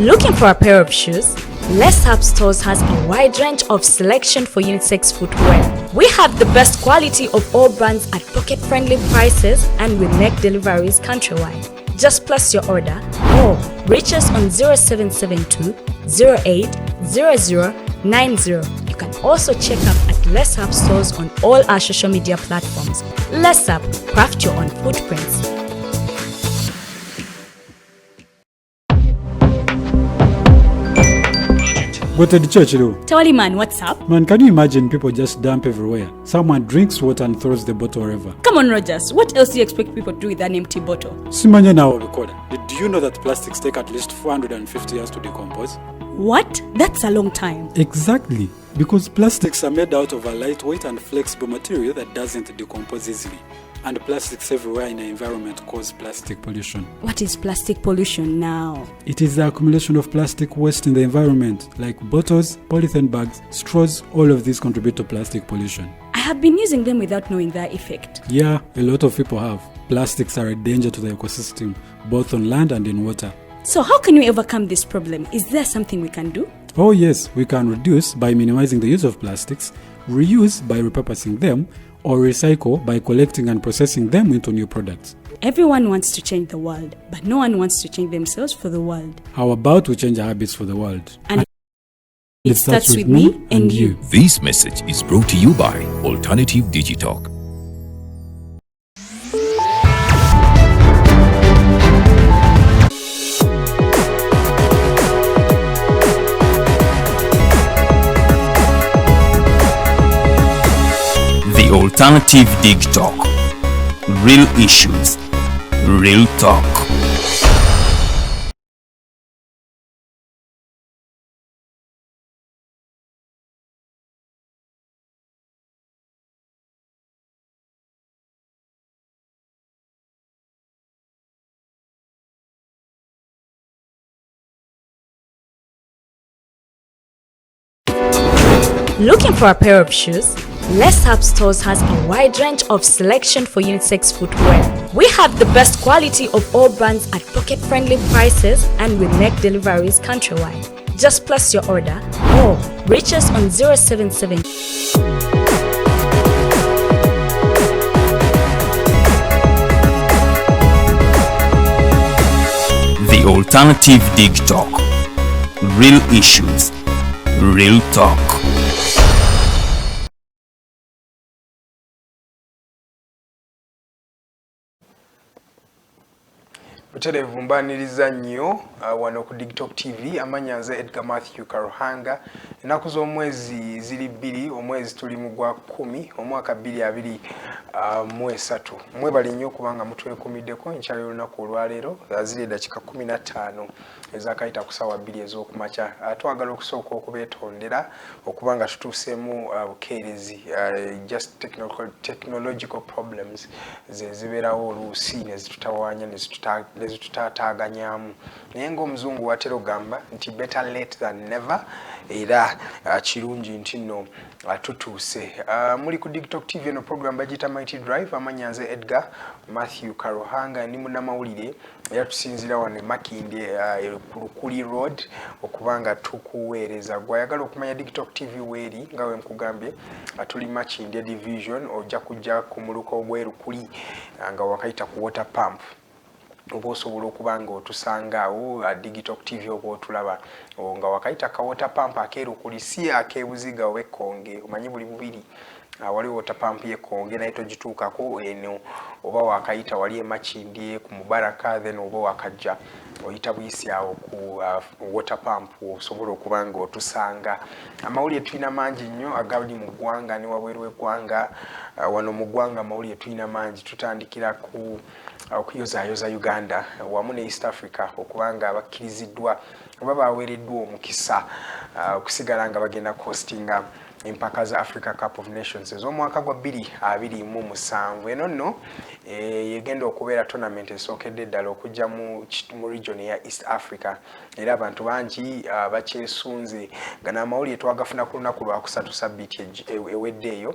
Looking for a pair of shoes? Less Up Stores has a wide range of selection for unisex footwear. We have the best quality of all brands at pocket-friendly prices and with neck deliveries countrywide. Just place your order or reach us on 0772 08 0090. You can also check up at Less Up Stores on all our social media platforms. Less Up, craft your own footprints. Go to the church, though. Tawali man, what's up? Man, can you imagine people just dump everywhere? Someone drinks water and throws the bottle wherever. Come on, Rogers. What else do you expect people to do with an empty bottle? Simanya now, Okukola. Do you know that plastics take at least 450 years to decompose? What? That's a long time. Exactly. Because plastics are made out of a lightweight and flexible material that doesn't decompose easily. And plastics everywhere in the environment cause plastic pollution. What is plastic pollution now? It is the accumulation of plastic waste in the environment, like bottles, polythene bags, straws. All of these contribute to plastic pollution. I have been using them without knowing their effect. Yeah, a lot of people have. Plastics are a danger to the ecosystem, both on land and in water. So how can we overcome this problem? Is there something we can do? Oh yes, we can reduce by minimizing the use of plastics, reuse by repurposing them, or recycle by collecting and processing them into new products. Everyone wants to change the world, but no one wants to change themselves for the world. How about we change our habits for the world? And it starts with me and you. This message is brought to you by Alternative Digitalk. Alternative Digitalk. Real issues, real talk. Looking for a pair of shoes? Less Up Stores has a wide range of selection for unisex footwear. We have the best quality of all brands at pocket-friendly prices and with neck deliveries countrywide. Just place your order or reach us on 077. The Alternative Digitalk. Real issues, real talk. Buterevu mbaniriza nnyo wano ku Digitalk TV amanya nze Edgar Matthew Karuhanga ennaku z'omwezi ziri bbiri omwezi tuli mu gwa 10 omwaka 2023 mwebali nnyo kubanga mutwekumiddeko enkyalo y'olunaku olwaleero ziri dakika 15 ezakayita ku ssaawa 2 ez'okumakya twagala okusooka okubeetondera okubanga tutuuseemu bukeerezi just technological problems zibeerawo oluusi ne zitutawaanya ne zitutataganyamu naye ng'omuzungu watera ogamba nti better late than never era kirungi nti nno tutuuse muli ku Digitalk TV eno program bagita Mighty Drive amanya nze Edgar Matthew Karuhanga ni munnamawulire era tusinzira wano Makinde ku Lukuli Road okubanga tukuweereza gwayagala okumanya Digitalk TV weeri nga we nkugambye tuli Makinde division ojja kujja ku muluko gw'Erukuli nga wakayita ku water pump oba osobola okubanga otusangaawo Digitalk TV oba otulaba nga wakayita ka water pump akeerukuli si akeebuziga oba ekkonge omanyi buli bubiri wali water pump y'ekkonge naye togituukako eno oba wakayita wali Makinde ku Mubaraka then oba wakajja oyita buyisi awo ku water pump osobola okubanga otusanga amawulire tulina mangi nnyo agali mu ggwanga ne wabweru w'eggwanga wano mu ggwanga amawulire tulina mangi tutandikira ku okuyozaayoza Uganda wamu ne East Africa okubanga abakkiriziddwa oba baweereddwa omukisa okusigala nga bagenda hostinga empaka za Africa Cup of Nations ez'omwaka gwa 2027 eno nno yegenda okubeera tournament esookedde ddala okujja mu region ya East Africa era abantu bangi bakyesunze nga n'amawulire twagafuna ku lunaku lwakusatu sabbiiti eweddeeyo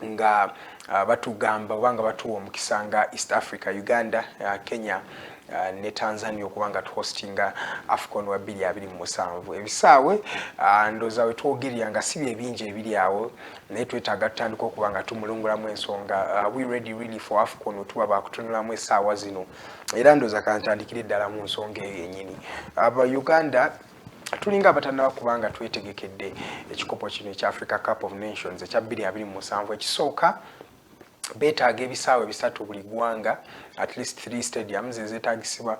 nga batugamba obanga batuwa omukisa nga East Africa, Uganda, Kenya ne Tanzania okubanga hostinga Afcon wa 2027 ebisaawe ndoza wetwogerya si bingi ebiri awo naye twetaaga tutandika okubanga tumulungulamu ensonga we ready really for Afcon tuba bakutunulamu essaawa zino era ndoza kantandikire ddala mu nsonga eyo yennyini aba Uganda tulinga abatannaba kubanga twetegekedde ekikopo kino ekya Africa Cup of Nations ekya 2027 ekisooka betaaga ebisaawe bisatu buli ggwanga at least 3 stadiums ezeetagisibwa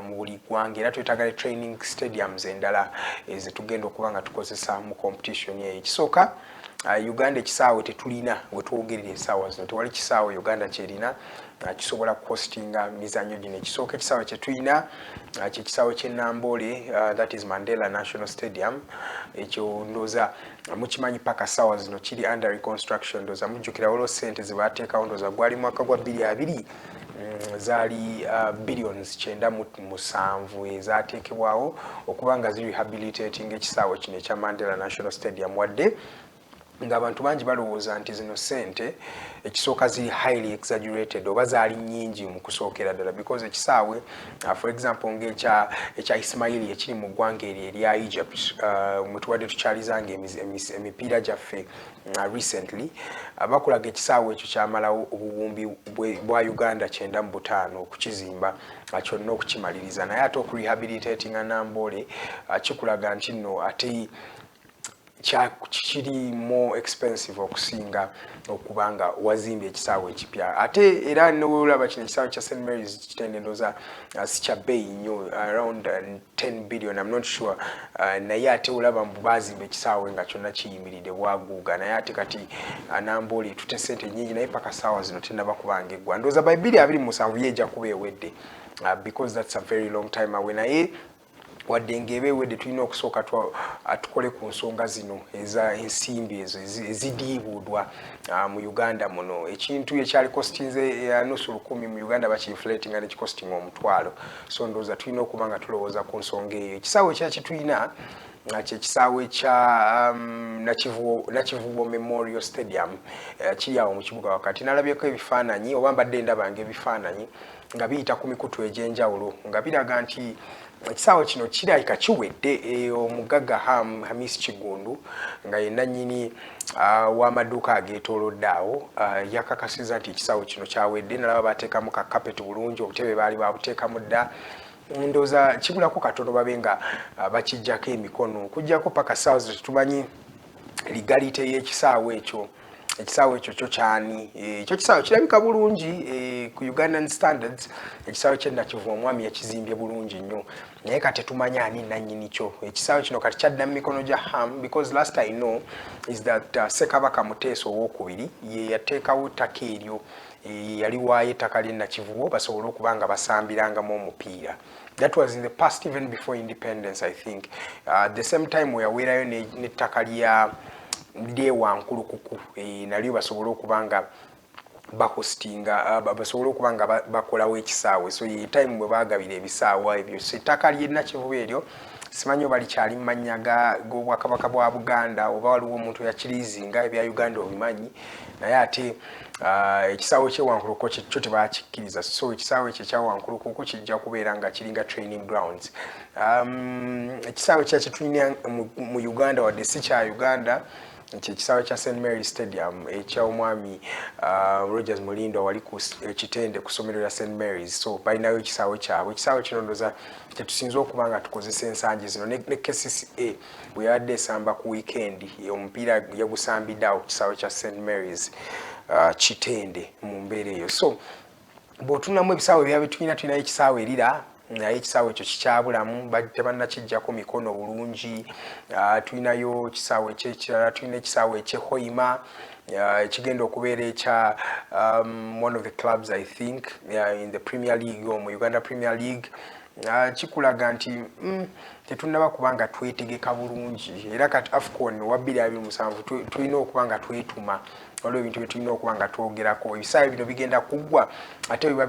mu buli ggwanga era twetaaga training stadiums endala ezetugenda okubanga tukozesa mu competition eyo ekisooka Uganda ekisaawe tetulina wetwogerera essaawa zino tewali kisaawe Uganda kyerina kisobola kuhostinga mizanyo gino ekisooka ekisaawe kyetulina kyekisaawe ky'Ennambole that is Mandela National Stadium ekyo ndooza mukimanyi paka ssaawa zino kiri under reconstruction ndooza mujjukira olwo ssente ze baateekawo ndooza gwali mwaka gwa 2020 zaali billions 9.7 ezaateekebwawo okuba nga zirehabilitating ekisaawe kino ekya Mandela National Stadium wadde nga abantu bangi balowooza nti zino ssente ekisooka ziri highly exaggerated oba zaali nnyingi mu kusookera ddala because ekisaawe for example ng'ekya Ismaili ekiri mu ggwanga erya Egypt mwe tubadde tukyalizanga emipiira gyaffe recently bakulaga ekisaawe ekyo kyamalawo obuwumbi bwa Uganda 95 okukizimba kyonna okukimaliriza naye ate okurehabilitatinga Nambole kikulaga nti nno ate kiri more expensive okusinga okubanga wazimba ekisaawe ekipya ate era n'olaba kino ekisaawe kya St Mary's kitende ndooza si kya bbeeyi nnyo around 10 billion I'm not sure naye ate olaba mbu baazimba ekisaawe nga kyonna kiyimiridde bwaguuga naye ate kati Nambole tute ssente nnyingi naye paka ssaawa zino tennaba kubanga eggwa ndooza by 2027 yeejja kuba ewedde because that's a very long time away naye wadde ng'ebeewedde tulina okusooka tukole ku nsonga zino eza ensimbi ezo ezidiibuudwa mu Uganda muno ekintu ekyali costinze nusu 10 mu Uganda bakiflatinga ne kikostinga omutwalo so ndooza tulina okuba nga tulowooza ku nsonga eyo ekisaawe kyaki tulina kyekisaawe kya Nakivubo Memorial Stadium kiri awo mu kibuga wakati nalabyeko ebifaananyi oba mbadde ndabanga ebifaananyi nga biyita ku mikutu egy'enjawulo nga biraga nti ekisaawe kino kirabika kiwedde omugagga Hamis Kigundu nga ye nannyini w'amaduuka ageetoolodde awo yakakasiza nti ekisaawe kino kyawedde nalaba bateekamu ka kapeti bulungi obutebe baali babuteekamu dda ndooza kibulako katono babe nga bakijjako emikono kujjako paka ssaawa zino tetumanyi legalite y'ekisaawe ekyo ekisaawe ekyo kyo kyani ekyo kisaawe kirabika bulungi ku Ugandan standards ekisaawe kye Nakivubo omwami yakizimbye bulungi nnyo naye kati tetumanya ani nannyini kyo ekisaawe kino kati kyadda mu mikono gya Ham because last I know is that Ssekabaka Muteesa owookubiri ye yateekawo ttaka eryo yali waayo ettaka ly'e Nakivubo basobole okuba nga basambirangamu omupiira. That was in the past even before independence I think. At the same time weyaweerayo n'ettaka lye Wankulukuku nalyo basobole okubanga bahostinga basobole okubanga bakolawo ekisaawe so ye time bwe baagabira ebisaawa ebyo so ettaka ly'e Nakivubo eryo simanyi oba likyali mu mannya g'Obwakabaka bwa Buganda oba waliwo omuntu yakiriizinga ebya Uganda obimanyi naye ate ekisaawe kye Wankulukuku kyo tebakikkiriza so ekisaawe kye kya Wankulukuku kijja kubeera nga kiringa training grounds. Ekisaawe kyaki tulina mu Uganda wadde si kya Uganda ekisaawe kya St Mary's Stadium ekya omwami Rogers Mulindo wali ku Kitende ku ssomero lya St Mary's so balinayo ekisaawe kyabwe ekisaawe kino ndooza kyetusinza okuba nga tukozesa ensangi zino ne KCCA bwe yabadde esamba ku weekend omupiira yagusambidde awo ku kisaawe kya St Mary's Kitende mu mbeera eyo so bw'otunamu ebisaawe byabwe tulinayo ekisaawe erira naye ekisaawe ekyo kikyabulamu tebannakijjako mikono bulungi tulinayo ekisaawe ekyekirala tulina ekisaawe ekyehoima ekigenda okubeera ekya one of the clubs I think in the Premier League mu Uganda Premier League kikulaga nti tetunnaba kuba nga twetegeka bulungi era kati Afcon wa 2027 tulina okuba nga twetuma waliwo ebintu bye tulina okuba nga twogerako ebisaawe bino bigenda kuggwa ate biba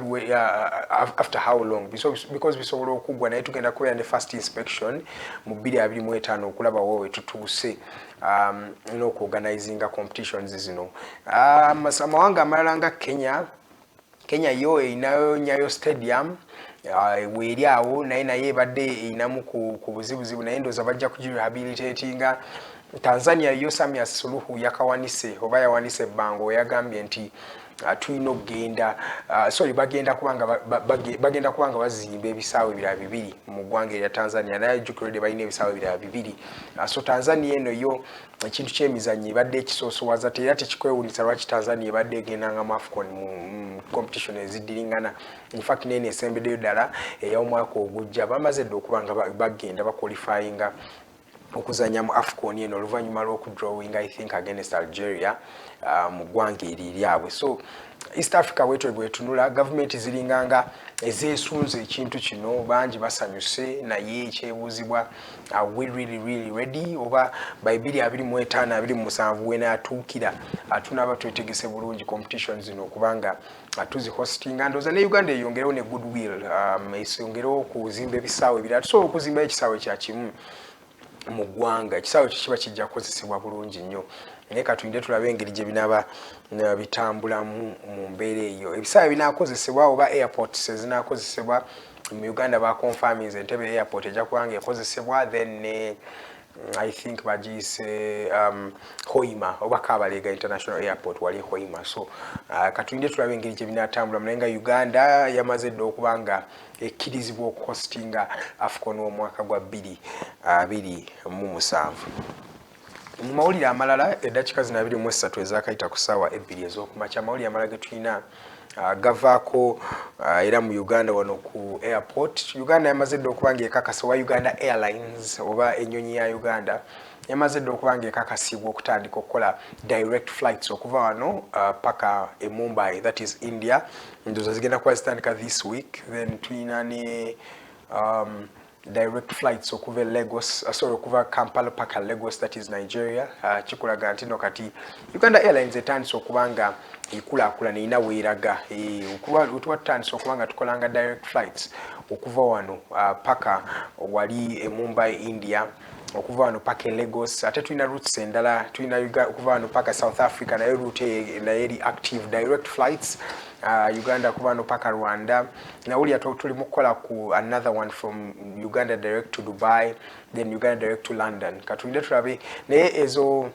after how long because bisobola okuggwa naye tugenda kubeera ne first inspection mu 2025 okulaba wowe tutuuse n'okuorganizinga competitions zino amawanga amalala nga Kenya yo erinayo Nyayo Stadium weeri awo naye badde inamu ku buzibuzibu naye ndooza bajja kugirehabilitatinga. Tanzania yo Samia Suluhu yakawanise oba yawanise ebbango yagambye nti tulina okugenda bagenda kubanga bazimba ebisaawe ebirala bibiri mu ggwanga erya Tanzania naye jjukirwe balina ebisaawe ebirala bibiri. So Tanzania eno yo ekintu ky'emizannyo ebadde ekisoosowaza era tekikwewuunyisa lwaki Tanzania ebadde egendanga mu Afcon mu competition eziddiringana. In fact nene esembeddeyo ddala ey'omwaka ogujja bamaze dda okuba nga bagenda baqualifyinga okuzanya mu Afcon eno oluvannyuma lw'okudrawing I think against Algeria mu ggwanga eryabwe. So East Africa bwetunula gavumenti ziringanga ezeesunze ekintu kino bangi basanyuse naye ekyebuuzibwa we really ready oba by 2025 wenaatuukira tunaaba twetegese bulungi competition zino okubanga tuzi hostinga ndooza ne Uganda eyongerewo ne goodwill esongerewo okuzimba ebisaawe ebirala tusobola okuzimba ekisaawe kya kimu mu ggwanga ekisaawe kiba kijja kukozesebwa bulungi nnyo naye katulinde tulabe engeri gye binaaba bitambulamu mu mbeera eyo. Ebisaawe binaakozesebwa oba airports ezinaakozesebwa mu Uganda baconfirming Entebbe airport ejja kubanga ekozesebwa then I think bagiyise Hoima oba Kabalega International Airport wali Hoima. So katulinde tulabe engeri gye binaatambulamu naye nga Uganda yamaze dda okuba nga ekkirizibwa okuhostinga Afcon omwaka gwa 2027. Mu mawulire amalala eddakiika zino 23 ezakayita ku ssaawa 2 ez'okumakya amawulire amalala ge tulina gavaako era mu Uganda wano ku airport. Uganda yamaze dda okuba ng'ekakasa oba Uganda Airlines oba ennyonyi ya Uganda yamaze dda okuba ng'ekakasibwa okutandika okukola direct flights okuva wano paka e Mumbai, that is India. Ndowooza zigenda kuba zitandika this week. Then tulina ne direct flights okuva Lagos, okuva Kampala paka Lagos, that is Nigeria. Kikulaga nti no kati Uganda Airlines etandise okuba nga ekulaakulana erina weeraga tuba tutandise okuba nga tukolanga direct flights okuva wano paka wali e Mumbai, India, okuva wano paka Lagos. Ate tulina routes endala tulina okuva wano paka South Africa naye route naye eri active direct flights. Uganda kuva wano paka Rwanda. Nawulira tuli mu kukola ku another one from Uganda direct to Dubai, then Uganda direct to London. Katulinde tulabe naye ezo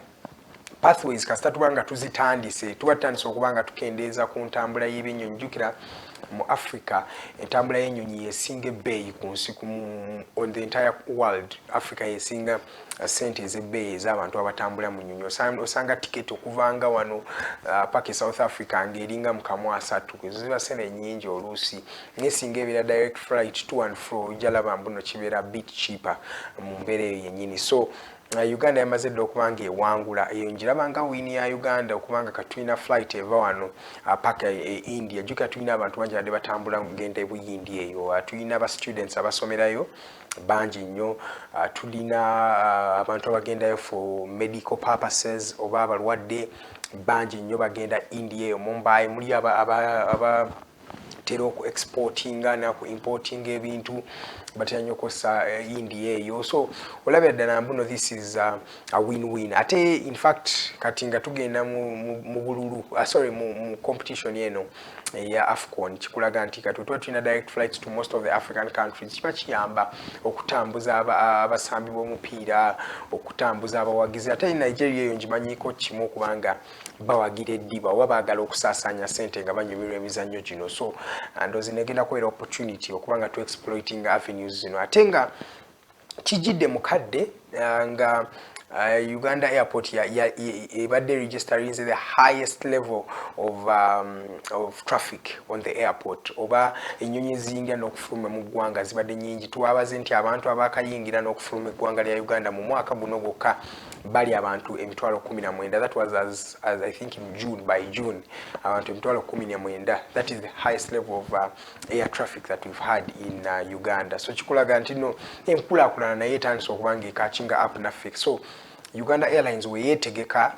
pathways kasita tubanga tuzitandise tubatandise okubanga tukendeeza ku ntambula y'ebyennyonyi. Jjukira mu Africa entambula y'ennyonyi yesinga ebbeeyi ku nsi on the entire world. Africa yesinga sente ez'ebbeeyi ez'abantu abatambula mu nnyonyi. Osanga tiketi okuvanga wano paka South Africa ng'eringa mu kamwasatu ziba sente nnyingi oluusi naye singa ebeera direct flight to and fro ojja laba mbuno kibeera bit cheaper mu mbeera eyo yennyini. So Uganda yamaze dda okuba ng'ewangula eyo njiraba nga wini ya Uganda okubanga katulina flight eva wano paka India. Jjukira tulina abantu bangi badde batambula kugenda e Buyindi eyo. Tulina aba students abasomerayo bangi nnyo. Tulina abantu abagendayo for medical purposes oba abalwadde bangi nnyo bagenda India eyo Mumbai. Muli aba tero ku exportinga na ku importing ebintu batya nnyo kosa India eyo. So olabira ddala mbuno this is a win-win. Ate in fact kati nga tugenda mu bululu mu competition eno ya Afcon kikulaga nti kati tulina direct flights to most of the African countries. Kiba kiyamba okutambuza abasambi b'omupiira, okutambuza abawagizi. Ate Nigeria eyo ngimanyiiko kimu okubanga bawagira eddiba oba baagala okusaasaanya ssente nga banyumirwa emizannyo gino. So ndoozi negenda kubeera opportunity okubanga tu exploiting avenues zino. Ate nga kijidde mukadde nga Uganda airport ebadde registering the highest level of traffic on the airport oba ennyonyi eziyingira n'okufuluma mu ggwanga zibadde nnyingi. Twabaze nti abantu abakayingira n'okufuluma eggwanga lya Uganda mu mwaka guno gwokka bali abantu 19,000. That was as I think in June, by June abantu 19,000. That is the highest level of air traffic that we've had in Uganda. So kikulaga nti no enkulaakulana naye etandise okuba ng'ekachinga up naffe. So Uganda Airlines weyeetegeka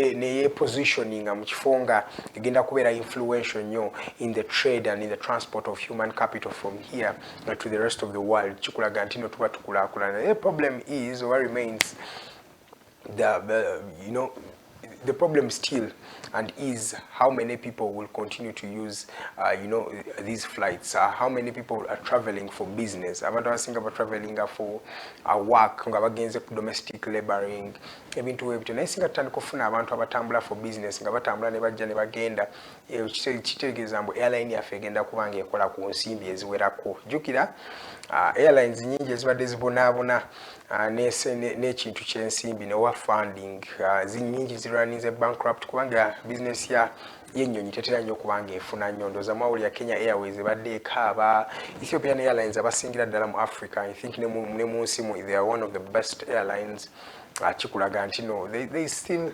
neye positioning mu kifonga egenda kubeera influential nnyo in the trade and in the transport of human capital from here to the rest of the world. Kikulaga nti no tuba tukulaakulana. The problem is or remains the problem still and is how many people will continue to use these flights. How many people are traveling for business? Abantu abasinga ba traveling for work nga bagenze ku domestic laboring ebintu ebyo naye singa tutandika okufuna abantu abatambula for business nga batambula ne bajja ne bagenda kitegeeza mbu airline yaffe egenda kubanga ekola ku nsimbi eziwerako. Jjukira airlines nyingi ezibadde zibonaabona n'ekintu ky'ensimbi ne wa funding zinyingi zirwanize bankrupt kubanga business y'ennyonyi tetera nnyo kubanga efuna nnyo. Ndowooza mwawulira Kenya Airways ebadde ekaaba, Ethiopian Airlines abasingira ddala mu Africa, I think ne mu nsi they are one of the best airlines. Chikulaga nti no, there is still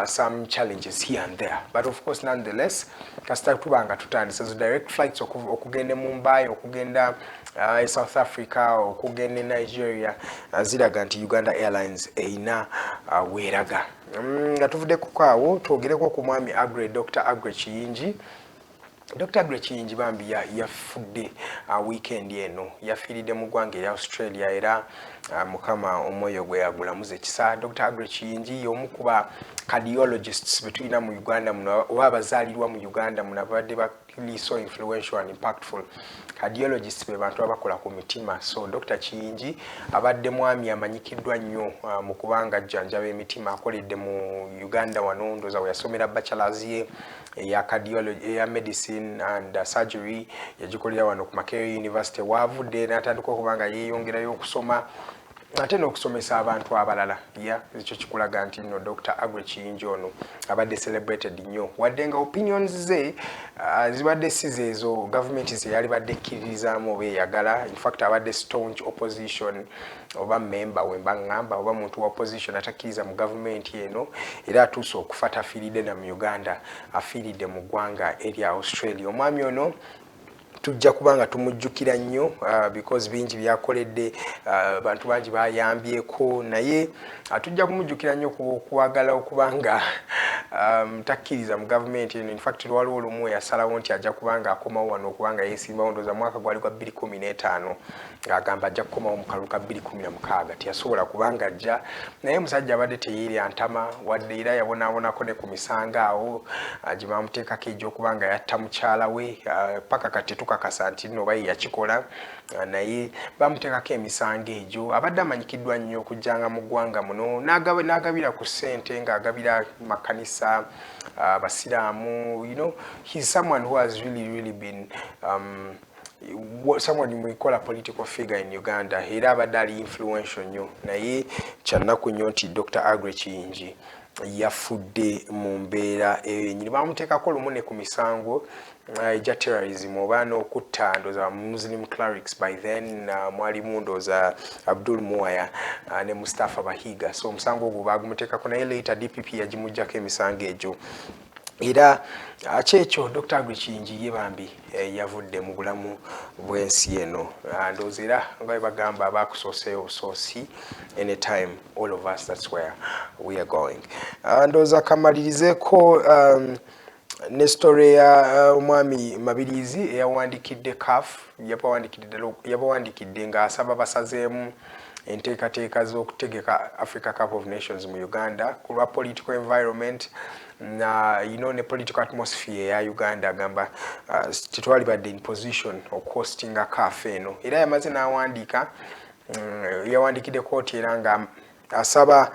some challenges here and there, but of course nonetheless kasita tubanga tutandisa zo direct flights okugenda Mumbai, okugenda South Africa, okugenda Nigeria, ziraga nti Uganda Airlines eina weeraga. Nga tuvudde kukaawo twogereko ku mwami Dr. Agre Kiyingi. Dr. Agre Kiyingi bambi yafudde weekend eno, yafiiridde mu ggwanga erya Australia era mukama omwoyo gwe yagulamuze ekisa. Dr. Agre Kiyingi y'omu ku ba cardiologists betulina mu Uganda muno oba abazaalirwa mu Uganda muno abadde really so influential and impactful. Cardiologists be bantu abakola ku mitima. So Dr. Kiyingi abadde mwami amanyikiddwa nnyo mu kubanga ajjanjaba emitima, akoledde mu Uganda wano, ndowooza we yasomera bachelors ye eya cardiology eya medicine and surgery yagikolera wano ku Makerere University. Waavudde n'atandika okubanga yeeyongerayo okusoma ate n'okusomesa abantu abalala. Ekyo kikulaga nti nno Dr. Agre Kiyingi ono abadde celebrated nnyo, wadde nga opinions ze zibadde si zeezo gavumenti ze yali badde kkiririzaamu oba eyagala. In fact abadde staunch opposition oba member wemba ngamba oba muntu wa opposition atakkiriza mu gavumenti eno, era atuuse okufa tafiiridde na mu Uganda, afiiridde mu ggwanga erya Australia. Omwami ono tujja kubanga tumujjukira nnyo because bingi byakoledde, bantu bangi bayambyeko, naye tujja kumujjukira nnyo kuwagala okubanga takkiriza mu gavumenti eno. In fact lwaliwo olumu yasalawo nti ajja kubanga akomawo wano okubanga yeesimbawo, ndowooza mwaka gwali gwa 2015 ng'agamba ajja kukomawo mu kalulu ka 2016 teyasobola kubanga ajja, naye musajja abadde teyeerya ntama, wadde era yabonaabonako ne ku misango awo gye bamuteekako egy'okubanga yatta mukyala we, paka kati tukakasa nti nno bayi yakikola, naye bamuteekako emisango egyo. Abadde amanyikiddwa nnyo okujjanga mu ggwanga muno n'agabira ku ssente, ng'agabira makanisa abasiraamu. He's someone who has really been someone we call a political figure in Uganda. Era abadde ali influential nnyo, naye kyannaku nnyo nti Dr. Agre Kiyingi yafudde mu mbeera enyini. Bamuteekako lumu ne ku misango ja terrorism oba n'okutta ndowooza Muslim clerics by then, mwalimu ndowooza Abdul Muwaya ne Mustafa Bahiga. So omusango ogwo bagumuteekako, naye later DPP yagimuggyako emisango egyo. Era kyekyo Dr. Agre Kiyingi ye bambi yavudde mu bulamu bw'ensi eno. Ndowooza era nga bwe bagamba abakusooseyo obusoosi, anytime all of us, that's where we are going. Ndowooza kamalirizeeko ne story ya omwami Mabirizi eyawandikidde CAF, yabawandikidde ng'asaba basazeemu enteekateeka z'okutegeka Africa Cup of Nations mu Uganda ku lwa political environment na ne political atmosphere ya Uganda. Agamba tetwali badde in position okuhostinga CAF eno, era yamaze n'awandiika, yawandikidde kooti era nga asaba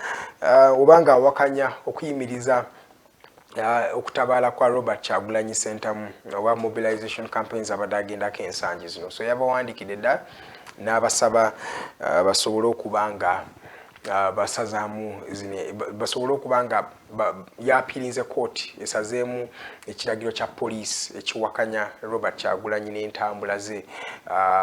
obanga awakanya okuyimiriza okutabaala kwa Robert Kyagulanyi Ssentamu oba mobilization campaigns abadde agendako ensangi zino. So yabawandikidde dda n'abasaba basobole okubanga basazaamu basobole okubanga yapirize kooti esazeemu ekiragiro kya poliisi ekiwakanya Robert Kyagulanyi n'entambula ze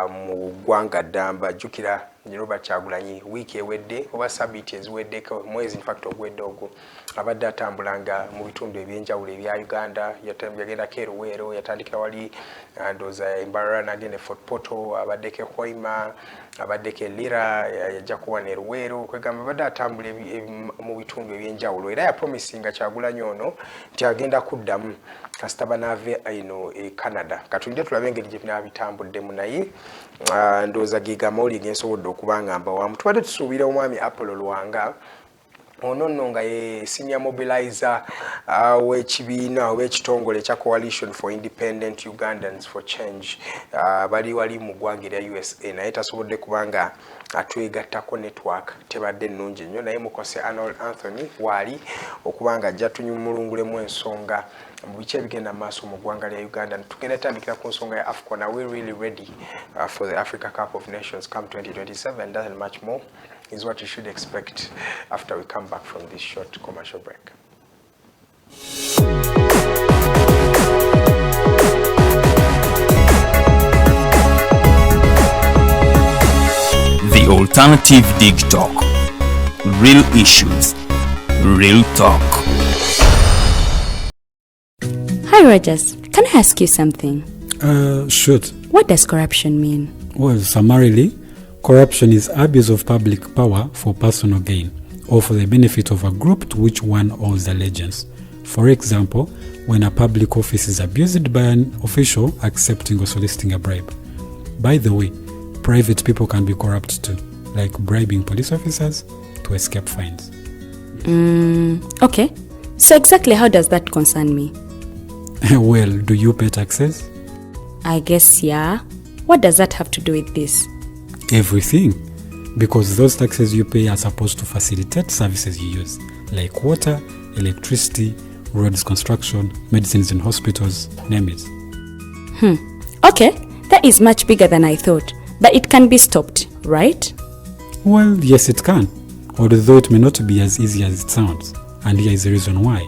mu ggwanga ddamba. Jjukira Robert Kyagulanyi wiiki ewedde oba sabiiti eziweddeko, mwezi in fact ogwedde ogwo, abadde atambulanga mu bitundu ebyenjawulo ebya Uganda. Yagendako e Luweero, yatandikira wali ndowooza Embarara, n'agenda e Fort Portal, abaddeko e Hoima, abaddeko e Lira, yajja kuba ne Luweero. Kwegamba abadde atambula mu bitundu ebyenjawulo, era yapromisinga Kyagulanyi ono nti agenda kuddamu kasita banaave e Canada. Katulinde tulabe engeri gye binabitambuddemu, naye ndowooza ge gamawulire gensobodde okubanga mbawamu. Tubadde tusuubira omwami Apollo Lwanga ono nno nga ye senior mobilizer w'ekibiina w'ekitongole ekya Coalition for Independent Ugandans for Change bali wali mu ggwanga erya USA naye tasobodde kubanga atwegattako network tebadde nnungi nnyo naye Mukose Arnold Anthony waali okubanga ajja tunyumulungulemu ensonga mu bice ebigenda maaso mu ggwanga lya Uganda. Tugenda tandikira ku nsonga ya Afcon. Are we really ready for the Africa Cup of Nations come 2027? That and much more is what you should expect after we come back from this short commercial break. The Alternative Digitalk. Real issues, real talk. Hi Rogers, can I ask you something? Shoot. What does corruption mean? Well, summarily, corruption is abuse of public power for personal gain or for the benefit of a group to which one owes allegiance. For example, when a public office is abused by an official accepting or soliciting a bribe. By the way, private people can be corrupt too, like bribing police officers to escape fines. Okay. So exactly how does that concern me? Well, do you pay taxes? I guess, yeah. What does that have to do with this? Everything. Because those taxes you pay are supposed to facilitate services you use, like water, electricity, roads construction, medicines in hospitals, name it. Okay, that is much bigger than I thought. But it can be stopped, right? Well, yes it can, although it may not be as easy as it sounds. And here is the reason why.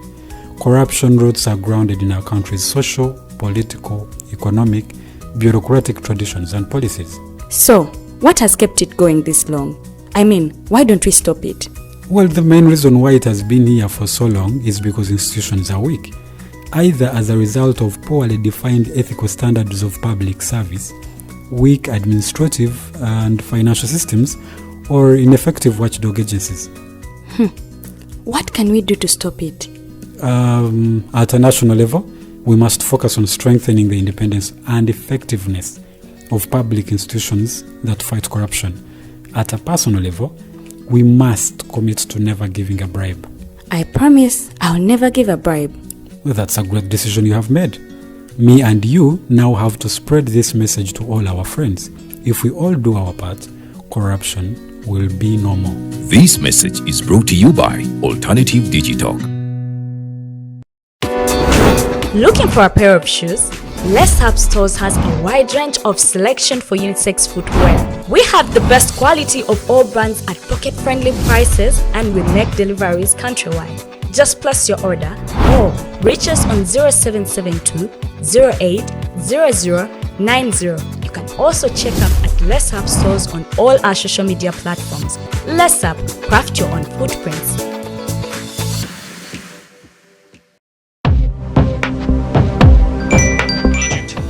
Corruption roots are grounded in our country's social, political, economic, bureaucratic traditions and policies. So, what has kept it going this long? I mean, why don't we stop it? Well, the main reason why it has been here for so long is because institutions are weak, either as a result of poorly defined ethical standards of public service, weak administrative and financial systems, or ineffective watchdog agencies. What can we do to stop it? At a national level, we must focus on strengthening the independence and effectiveness of public institutions that fight corruption. At a personal level, we must commit to never giving a bribe. I promise I'll never give a bribe. Well, that's a great decision you have made. Me and you now have to spread this message to all our friends. If we all do our part, corruption will be no more. This message is brought to you by Alternative Digitalk. Looking for a pair of shoes? Let's Up Stores has a wide range of selection for unisex footwear. We have the best quality of all brands at pocket-friendly prices and with next deliveries countrywide. Just place your order or reach us on 0772 08 0090. You can also check up at Let's Up Stores on all our social media platforms. Let's Up, craft your own footprints.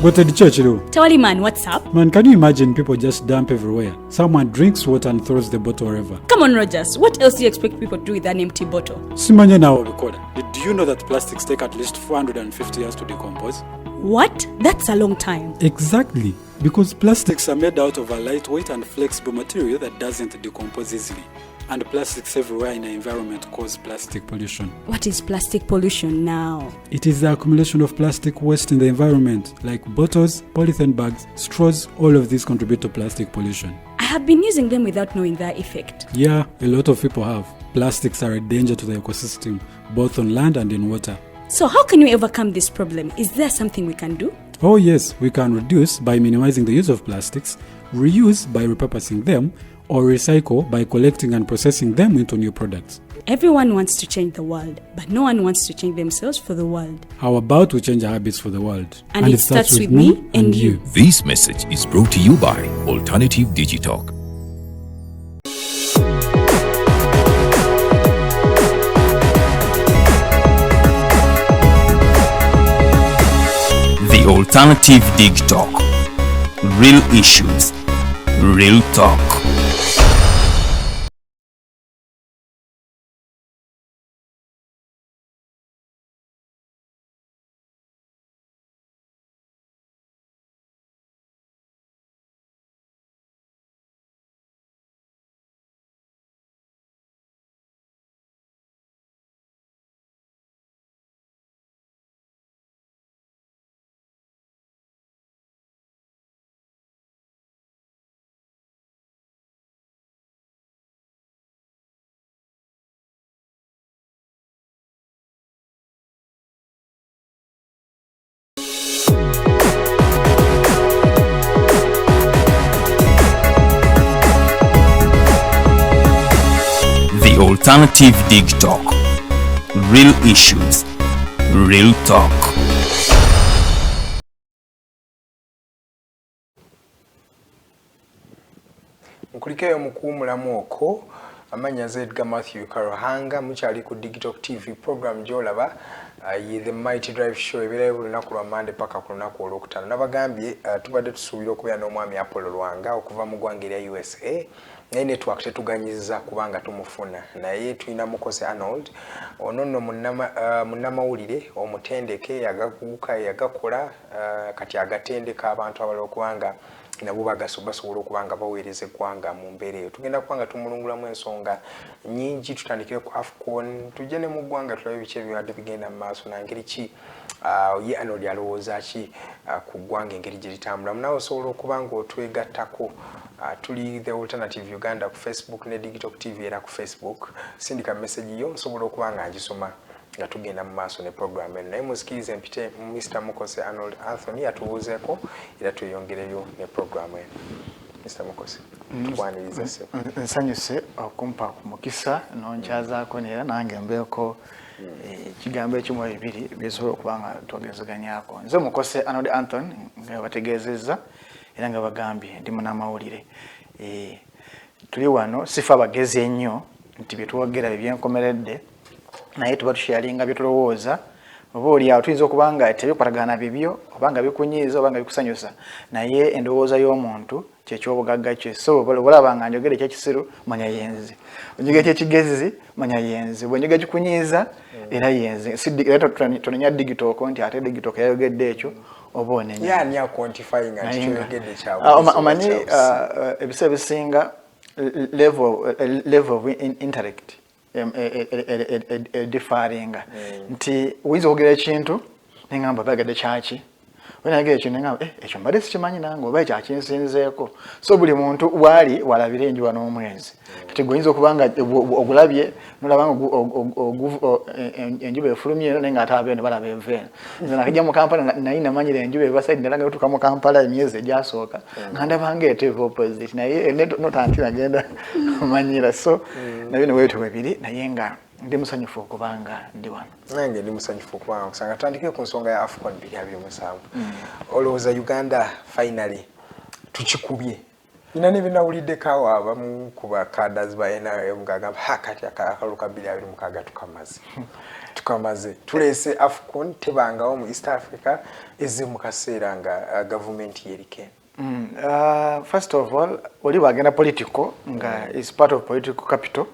Go to the church, though. Tawali man, what's up? Man, can you imagine people just dump everywhere? Someone drinks water and throws the bottle wherever. Come on, Rogers. What else do you expect people to do with an empty bottle? Simanye now, Okukola. Did you know that plastics take at least 450 years to decompose? What? That's a long time. Exactly. Because plastics are made out of a lightweight and flexible material that doesn't decompose easily. And plastics everywhere in the environment cause plastic pollution. What is plastic pollution now? It is the accumulation of plastic waste in the environment, like bottles, polythene bags, straws. All of these contribute to plastic pollution. I have been using them without knowing their effect. Yeah, a lot of people have. Plastics are a danger to the ecosystem, both on land and in water. So how can we overcome this problem? Is there something we can do? Oh yes, we can reduce by minimizing the use of plastics, reuse by repurposing them, or recycle by collecting and processing them into new products. Everyone wants to change the world, but no one wants to change themselves for the world. How about we change our habits for the world? And it starts with me and you. This message is brought to you by Alternative Digitalk. The Alternative Digitalk. Real issues, real talk. Alternative Digitalk. Real issues, real talk. Nkulikeyo mukuumulamu okwo amanya Edgar Matthew Karohanga mukyali ku Digitalk TV program gyolaba the Mighty Drive Show ebirayo buli lunaku lwa Monday paka ku lunaku olwokutaano. Nabagambye tubadde tusuubira okubeera n'omwami Apollo Lwanga okuva mu ggwanga erya USA naye network tetuganyiza kubanga tumufuna naye tulina Mukose Arnold ono nno munnamawulire omutendeke yagakuuka yagakola kati agatendeka abantu abalala okubanga nabo basobola okubanga baweereza eggwanga mu mbeera eyo. Tugenda kubanga tumulungulamu ensonga nnyingi tutandikire ku Afcon tujje ne mu ggwanga tulabe biki ebibadde bigenda mu maaso nangeri ki ye Arnold alowooza ki ku ggwanga engeri gye litambulamu. Nawe osobola okuba ng'otwegattako tuli the Alternative Uganda ku Facebook ne Digitalk TV era ku Facebook. Sindika message yo nsobola okuba nga ngisoma nga tugenda mu maaso ne program eno naye musikirize mpite Mr. Mukose Arnold Anthony atubuuzeeko era tweyongereyo ne program eno. Mr. Mukose tukwaniriza se nsanyuse okumpa ku mukisa nonkyazaako neera nange mbeeko ekigambo ekimu ebibiri byesobola okuba nga twogezeganyaako. Nze Mukose Arnold Anthony nga bategeezezza era nga bagambye ndi munnamawulire. Tuli wano sifa abagezi ennyo nti bye twogera ebyenkomeredde naye tuba tusharinga byetulowooza oba oliawo tuyinza okuba nga tebikwatagana bibyo oba nga bikunyiiza oba nga bikusanyusa naye endowooza y'omuntu kyekyobugagga kye. So olaba nga njogera ekyekisiru manya yenzi, onjogera ekyekigezi manya yenzi, bw'onjogera ekikunyiiza era yenzi. Era tonenya Digitalk nti ate Digitalk yayogedde ekyo oba onenya. Yani quantifying nga kyoyogedde kyabwe. Omanyi ebiseera ebisinga level of intellect differinga nti uyinza okugera ekintu nengamba bagadde kyaki wenagera ekintu nengamba ekyo mbadde sikimanyi nange oba ekyakinsinzeeko. So buli muntu wali walabira enjuba n'omwezi kati guyinza okuba nga ogulabye nolaba nga enjuba efulumye eno naye nga ate abeeno balaba enveeno. Nze nakajja mu Kampala naye namanyira enjuba ebasaidi nala nga tutuuka mu Kampala emyezi egyasooka nga ndabanga eteva opposite naye notanti nagenda manyira. So nabyo neweetu bibiri naye nga ndi musanyufu okubanga ndi wano. Nange ndi musanyufu okubanga kusanga tutandikire ku nsonga ya Afcon 2027. Olowooza Uganda finally tukikubye. Ina nebinawuliddeko awo abamu ku bakaders ba NRM ngagamba kati akaluka 2026 tukamaze tuleese Afcon tebangawo mu East Africa ezze mu kaseera nga gavumenti yerike. First of all oli bagenda political nga is part of political capital.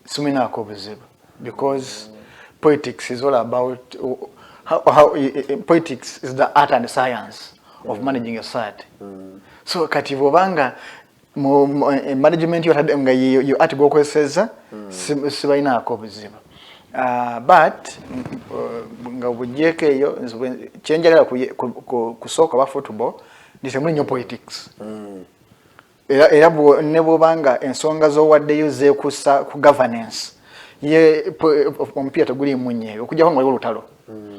Suminaako obuzibu because politics is all about how politics is the art and science of managing a society. So kati bwobanga management nga you ati gokweseza sibalinaako obuzibu. But nga obujeeko eyo kyenjagala kusooka ba football ndisemuli nnyo politics. Era ne bwobanga ensonga z'owaddeyo zeekusa ku governance ye omupiira teguli munye okujjako nga waliwo olutalo.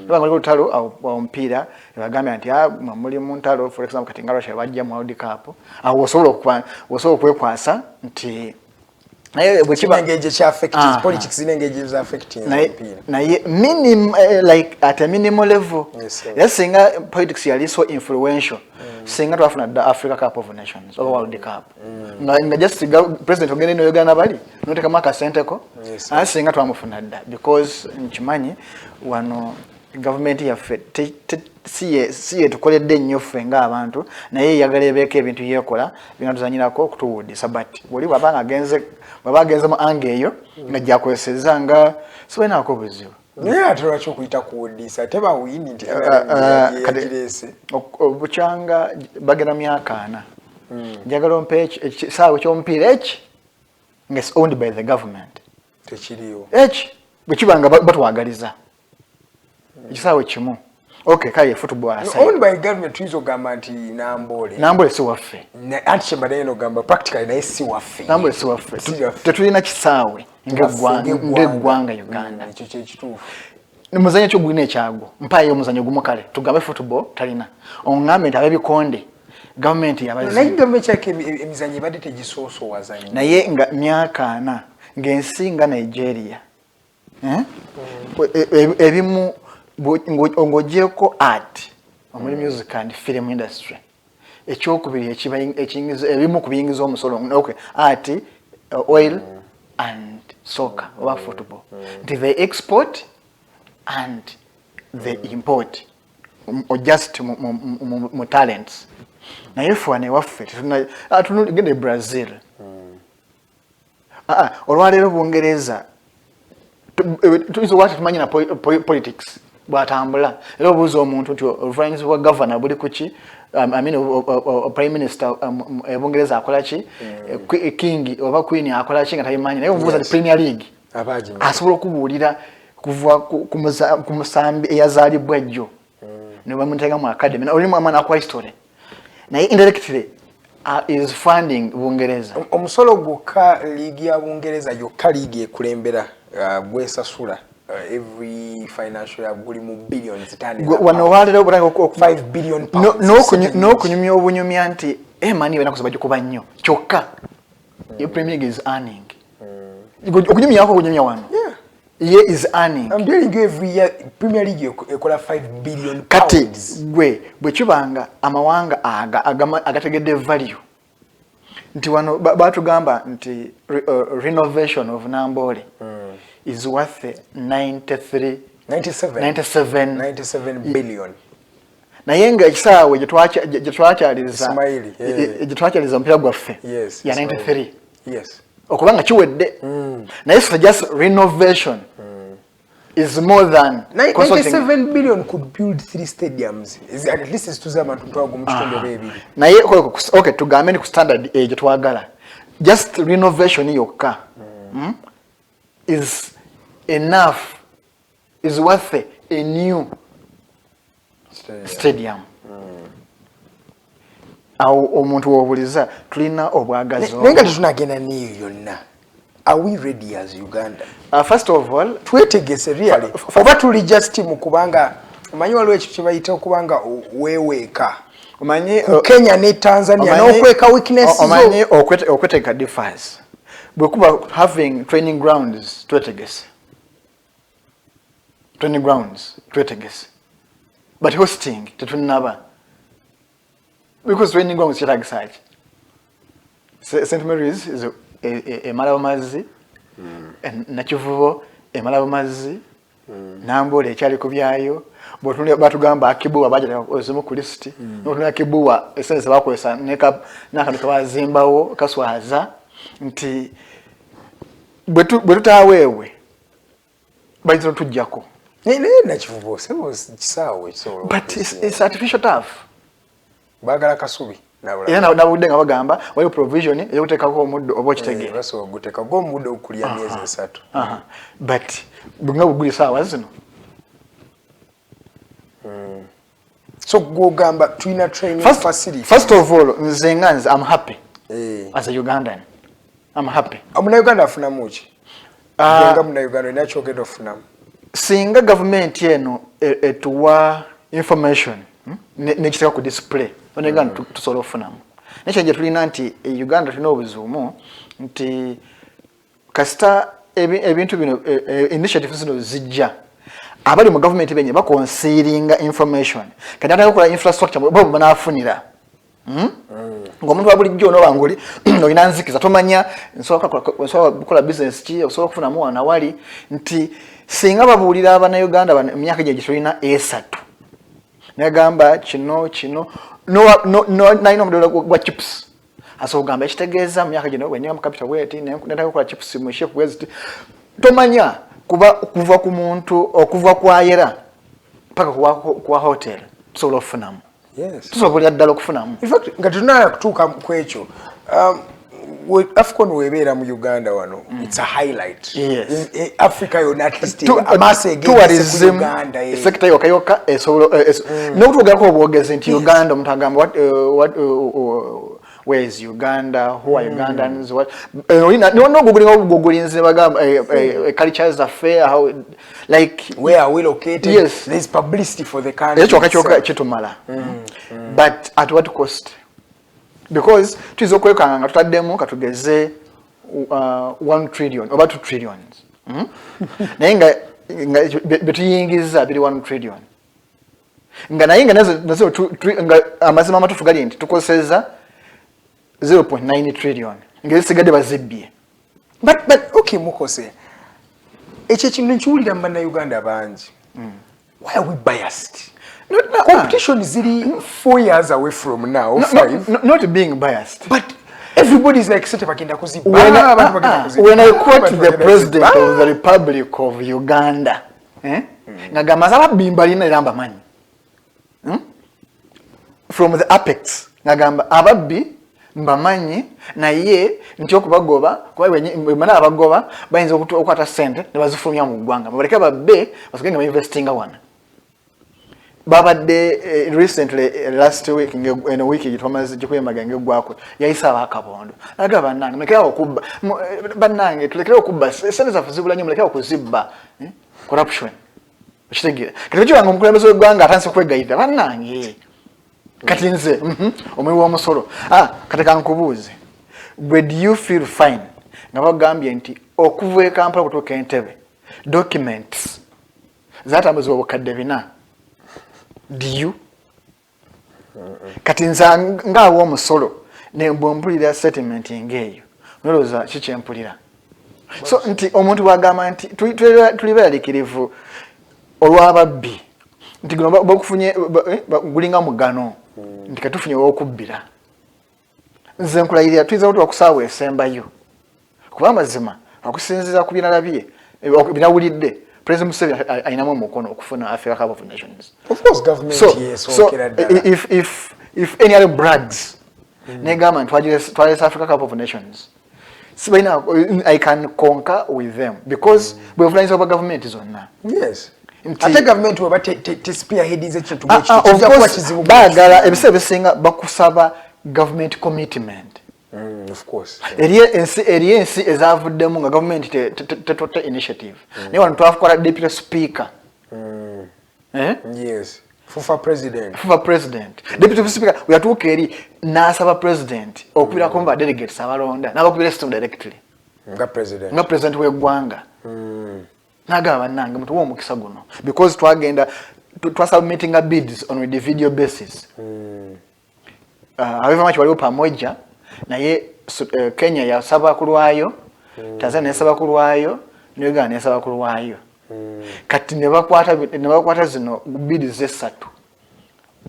Nga waliwo olutalo omupiira ebagambya nti muli mu ntalo for example kati nga Russia bajja mu World Cup awo osobola okwekwasa nti naye bwekiba engage kya affect politics engage za affect omupiira naye like at a minimal level. Yes, singa politics yali so influential singa twafuna the Africa Cup of Nations or World Cup nga just president ogende no Uganda bali noteka maka senteko singa twamufuna dda because nkimanyi wano government yaffe siye tukoledde nnyo ffe nga abantu naye yagala ebeeko ebintu yekola binatuzanyirako okutuwuddisa but buli bwaba agenze mu ange eyo nga gyakozeseza nga sibalinaako obuzibu. Naye ate lwaki okuyita kuwuddisa tebawuyini nti yagirese obukyanga bagenda myaka 4 njagala ompe ekisaawe ky'omupiira eki nga is owned by the government tekiriwo eki bwekibanga batwagaliza ekisaawe kimu. Okay, kaya football aside. Owned by government tuyinza okugamba nti Nambole si waffe. Anti kyembadde n'ogamba practically naye si waffe. Nambole si waffe. Tetulina kisaawe ng'eggwanga Uganda. Ekyo kyekituufu. Muzanyo kyo gulina ekyagwo. Mpaayo omuzanyo gumu kale. Tugambe football talina. Ongambe nti abebikonde. Government yabazi. Naye government yake emizanyo ebadde tegisoosoowazanyo. Naye nga myaka 4 ng'ensi nga Nigeria ebimu ng'ogyeko art omuli music and film industry ekyokubiri ebimu ku biyingiza omusolo art oil and soccer oba football nti they export and they import or just mu talents naye fwana ewaffe tunugende Brazil olwaleero Bungereza tuyinza okuba tetumanyi na politics bw'atambula era obuuza omuntu nti oluvannyuma bwa governor buli ku ki prime minister Bungereza akola ki king oba queen akola ki nga tabimanyi naye omubuuza ti Premier League asobola okubuulira kuva ku musambi eyazaalibwa jjo ne bamuteeka mu academy olimu amana akwa history naye indirectly is funding Bungereza. Omusolo gwokka liigi ya Bungereza yokka liigi ekulembera gwesasula every financial year guli mu billions wano walero obulanga 5 billion pounds n'okunyumya obunyumya nti mani benakusoba gikuba nnyo kyokka your Premier League is earning okunyumya yako okunyumya wano is earning. I'm telling you every year Premier League ekola 5 billion pounds. Kati bwe kibanga amawanga agategedde value nti wano batugamba nti renovation of Nambole is worth 97 billion. Naye nga ekisaawe gye twakyaliza omupiira gwaffe ya 93 okubanga kiwedde naye so just renovation is more than 97 billion could build 3 stadiums. At least it's tuze abantu ntwago mu kitundu ebibiri. Naye okay tugambe ni ku standard gye twagala just renovation yokka is enough, is worth a new stadium. Awo omuntu wobuliza tulina obwagazi nenga tunagenda niyo yonna. Are we ready as Uganda? First of all, twetegese really. Oba tuli just mu kubanga omanyi waliwo ekyo kibayita okubanga weweeka. Omanyi Kenya ne Tanzania n'okweka weakness zo. Omanyi okwetegeka differs. Bwekuba having training grounds twetegese. Training grounds twetegese. But hosting tetunaba. Because training grounds kyetagisa ki. St. Mary's is Malabo Mazzi, Nakivubo, Malabo Mazzi, Nambole ekyali ku byayo, bw'otunula batugamba Akibuwa bajja ozimu ku list, n'otunula Akibuwa esense bakozesa n'akantu kabazimbawo kaswaza nti bwe tutaaweewe bayita tujjako. Nakivubo sebo kisaawe kisobola. But it's artificial turf. Bagala kasubi. Era nabudde nga bagamba waliwo provision eyokuteekako omuddo oba okitegeera. Basobola okuteekako omuddo okulya myezi 3. But bunga buguli saawa zino. So gwogamba tulina training facility. First of all, nze nganze I'm happy as a Ugandan. I'm happy. Munnauganda afunamu ki? Nga Munnauganda inakyogedde ofunamu. Singa gavumenti eno etuwa information nekiteeka ku display onega tusobola okufunamu nekyo gye tulina nti Uganda tulina obuzuumu nti kasita ebintu bino initiatives zino zijja abali mu gavumenti benye bakonsiringa information kati ate okukola infrastructure bo banaafunira ng'omuntu wa bulijjo onoba ng'oli olina nzikiza tomanya nsobola kukola business ki osobola okufunamu wana wali nti singa babuulira Abannayuganda emyaka gye tulina 3 negamba kino nalina omudola gwa chips asobola kugamba ekitegeeza mu myaka gino bwenyiga mu capital weti netaka okukola chips muishe ku bwezi tomanya kuva ku muntu okuva kwayera paka kwa hotel tusobola okufunamu tusobola ddala okufunamu in fact nga tunala kutuuka ku ekyo Afcon webeera mu Uganda wano it's a highlight in Africa yonna at least tourism sector yoka esobola n'okutugako obwogezi nti Uganda omuntu agamba where is Uganda, who are Ugandans, what no googling bagamba cultures affair how like where are we located. Yes, there is publicity for the country ekyo kitumala but at what cost? Because tuizokwekanga tutaddemu katugeze 1 trillion oba 2 trillions naye nga betuyingiza biri 1 trillion nga naye nga nazo amazima amatuufu gali nti tukoseza 0.9 trillion nga zisigadde bazibbye. But okay, Mukose, ekyo ekintu nkiwulira mu bannayuganda bangi. Why are we biased? Competition is really 4 years away from now, 5. Not being biased. But everybody is like, bagenda kuziba. When I quote the president of the Republic of Uganda, ngagamba ababimba lina eramba manyi. From the apex, ngagamba ababbi mbamanyi naye nti okubagoba kuba bwemana abagoba bayinza okukwata sente ne bazifulumya mu ggwanga mubaleke babbe basogenge ba investinga wana babadde recently last week in a week gitwamaze gikuyemaga ngegwako yayisa abakabondo naga bannange mulekera okubba bannange tulekera okubba sente zaffe zibulanye mulekera okuzibba corruption okitegera kati kyo ngo mukulembeze w'eggwanga atanse kwegayirira bannange kati nze omwe w'omusolo kati kankubuuze do you feel fine nga bagambye nti okuva e Kampala kutuuka Entebbe documents zatambuzibwa obukadde 4 do you kati nze ngaawo omusolo ne mbwempulira settlement ng'eyo noloza kikyempulira so nti omuntu bwagamba nti tuli beeraliikirivu olw'ababbi nti guno bakufunye gulinga mugano nti katufunye okubbira nze nkulayirira tuyinza kuti okusaawa esembayo kuba amazima okusinziza ku binalabye binawulidde President Museveni ayinamu omukono okufuna Africa Cup of Nations. Of course, government so if any other brags negama twalesa Africa Cup of Nations, I can concur with them because we have lines of government zonna. Yes. Ate government we te spearhead is ekintu ekyo bagala ebisebe singa bakusaba government commitment. Of course. Ensi ezavuddemu nga government tetote initiative. Naye wano twafukola deputy speaker. Yes. Fufa president. Deputy speaker yatuuka eri n'asaba president okubirako mu delegates abalonda n'abakubira system directly. Nga president w'eggwanga. Nagaba bannange mutu w'omukisa guno because twasubmitting bids on a video basis. However much waliwo pamoja naye Kenya yasaba kulwayo, Tanzania yasaba kulwayo, Uganda yasaba kulwayo. Kati ne bakwata zino bidi zesatu.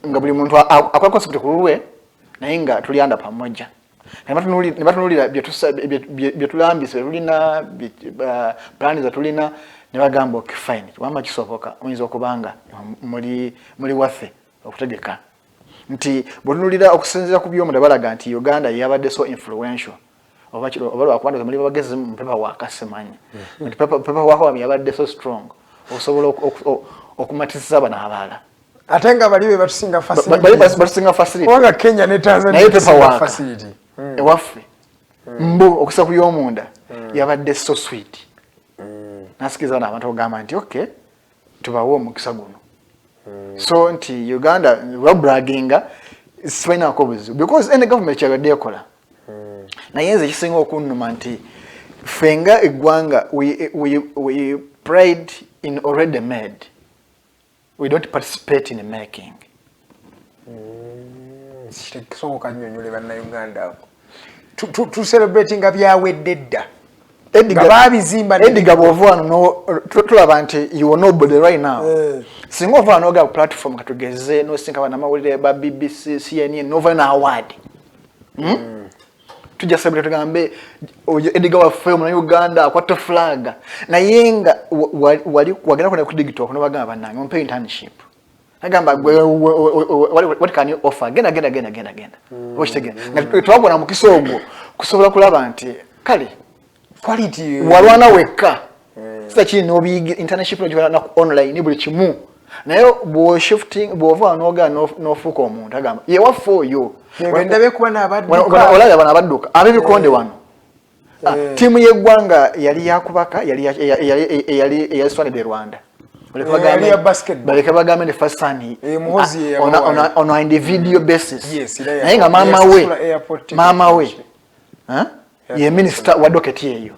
Nga buli muntu akwa concept kulwe naye nga tulianda pamoja. Ne batunulira byetulambise tulina plan za tulina ne bagamba okay fine. Wamba kisoboka oyinza okubanga muri waffe okutegeka. Nti bonulira okusinzira ku byomu balaga nti Uganda yabadde so influential obachiro obalwa kwanda muri bageze mu paper wakasemanya nti paper wako yabadde so strong osobola okumatisa bana abala atenga balibe batusinga facility wanga Kenya ne Tanzania paper facility ewaffe mbu okusa kuyomunda yabadde so sweet nasikiza na abantu ogamba nti okay tubawo omukisa guno. So nti Uganda we bragginga is fine akobuzi because any government yagadde ekola na yenze kisinga okunuma nti fenga eggwanga we pride in already made, we don't participate in the making. So kanyonyole banna Uganda to celebrating byawedde dda Edgar Bovano no tulaba nti you are nobody right now. Singo vano ga platform katugeze no sinka munnamawulire ba BBC CNN no vana award. Tujja celebrate tugambe Edgar wa film na Uganda akwata flag na yenga wali wagenda kuna ku Digitalk no bagamba banange on pay internship. Agamba what can you offer again. Watch again. Twabona mu kisogo kusobola kulaba nti kale quality walwana weka sita chini no big internship project na online buli kimu nayo bo shifting bo vano ga no fuko omuntu agamba ye wa for you wenda be kuba nabadduka olaya bana badduka abibikonde wano timu yeggwanga yali yakubaka yali Swanide Rwanda baleka bagambe ne first son on an individual basis naye nga mama we ye minister wa docket eyo.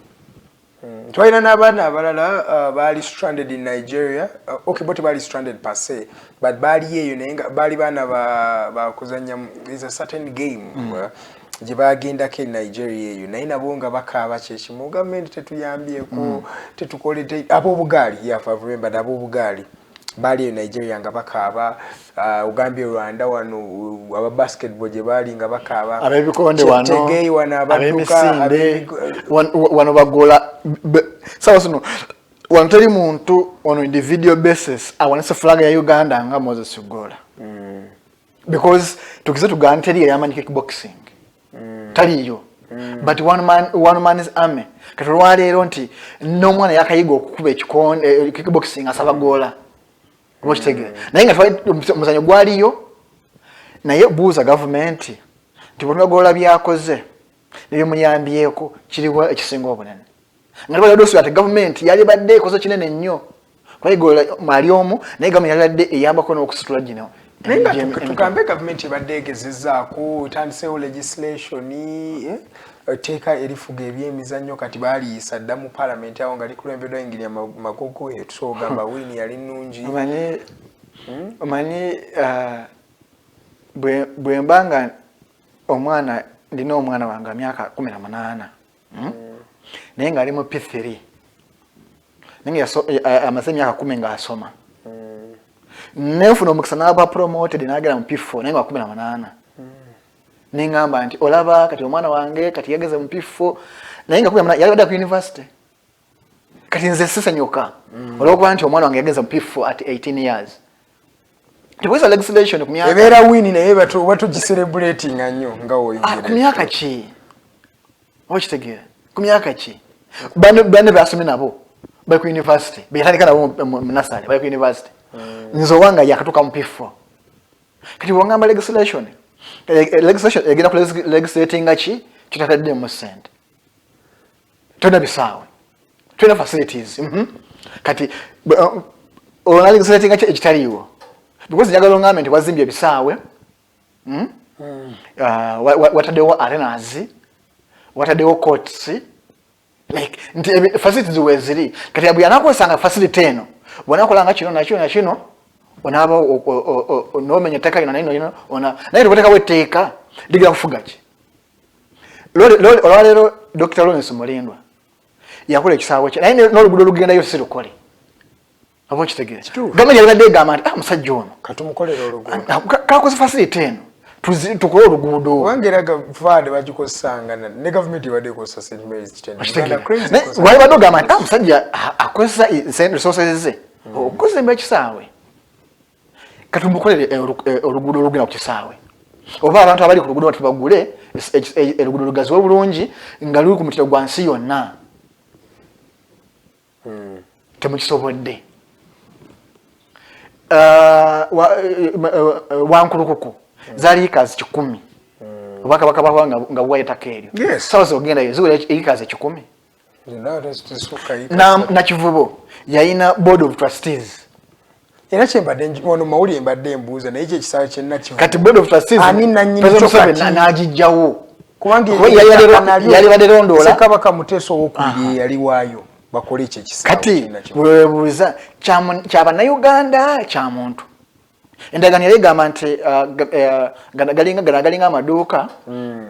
Twalina n'abaana abalala bali stranded in Nigeria. Okay, but bali stranded per se, but bali eyo naye nga bali baana ba kuzanya is a certain game gye bagendako e Nigeria eyo naye nabo nga bakaaba kyekimu gavumenti tetuyambyeko tetukolete ab'obugaali remember ab'obugaali bali eyo Nigeria nga bakaaba Ugambye Rwanda wano aba basketball gye bali nga bakaaba abebikonde wano Tegei wano abaduka wano bagola sawa sono wano teri muntu on individual basis awanese flag ya Uganda nga Moses Ugola because tukize tugana teri yamanyi kickboxing taliyo but one man's army katolwaleero nti n'omwana yakayiga okukuba ekikonde kickboxing asaba gola Wachitege. Naye nga twali muzanyo gwaliyo naye buuza gavumenti nti bonna gola byakoze nebyo muyambyeko kiriwa ekisinga obunene. Nga twali dosu ate gavumenti yali badde ekoze kinene nnyo. Kwali gola mali omu naye gavumenti yali badde eyambako n'okusitula gino. Naye nga tugambe gavumenti ebadde egezezaako etandiseewo legislation teeka erifuga ebyemizannyo kati baaliyisa dda mu parliament awo nga likulembeddwa ingirya magogo etusogamba wini yali nnungi. Omanyi bwe mbanga omwana ndina omwana wange myaka 18 naye nga ali mu P3 naye amaze emyaka 10 ng'asoma nefuna omukisa n'aba promoted n'agera mu P4 naye nga 18 ningamba nti olaba kati omwana wange kati yageze mu P4 naye nga yali badde ku university kati nze sisanyuka olwokuba nti omwana wange yageze mu P4 at 18 years. Tiweza legislation ku myaka ebeera wini naye batu giselebrating nnyo nga woyigire ku myaka ki okitegeera ku myaka ki bane basome nabo bali ku university betandika nabo mu nasale bali ku university nzo wanga yakatuka mu P4 kati wangamba legislation egenda ku legislating ngachi kitatadde mu sente tuna bisawe tuna facilities kati ona legislating ngachi ekitaliwo because njagala ngame nti wazimbye bisawe watadewo arenas watadewo courts like nti facilities weziri kati abu yanakwesanga facility eno bonakolanga kino na kino onaba nomenya taka ino nino ona naye tuboteka weteka ligira kufugachi olwalero Dr. Lawrence Mulindwa yakola ekisawe kye naye n'oluguudo lugenda yo sirukole abo kitegere gavumenti yabadde egamba nti musajja ono katumukolera oluguudo kakoze facility eno tukole oluguudo wangeraga vaade bagikozesanga ne gavumenti yabadde ekozesa St. Mary's kitenda wali badde ogamba nti musajja akozesa resources ze okuzimba ekisaawe katumukolere oluguudo olugenda ku kisaawe oba abantu abali ku luguudo batubagule oluguudo lugazi obulungi nga luli ku mutiro gwa nsi yonna temukisobodde wankulukuku zali ikazi 10 obaka bakaba nga bwayetaka eryo sawa ogenda yezo ikazi 10 na kivubo yayina board of trustees era kyembadde ono mawulire mbadde embuuza naye ekyo ekisawe kyenna kivubo kati board of trustees n'agijjawo kubanga yali badde londola Ssekabaka Muteesa owokubiri yali waayo bakole ekyo ekisawe kati webuuza ky'Abannayuganda kya muntu endagaano yali egamba nti galinga amaduuka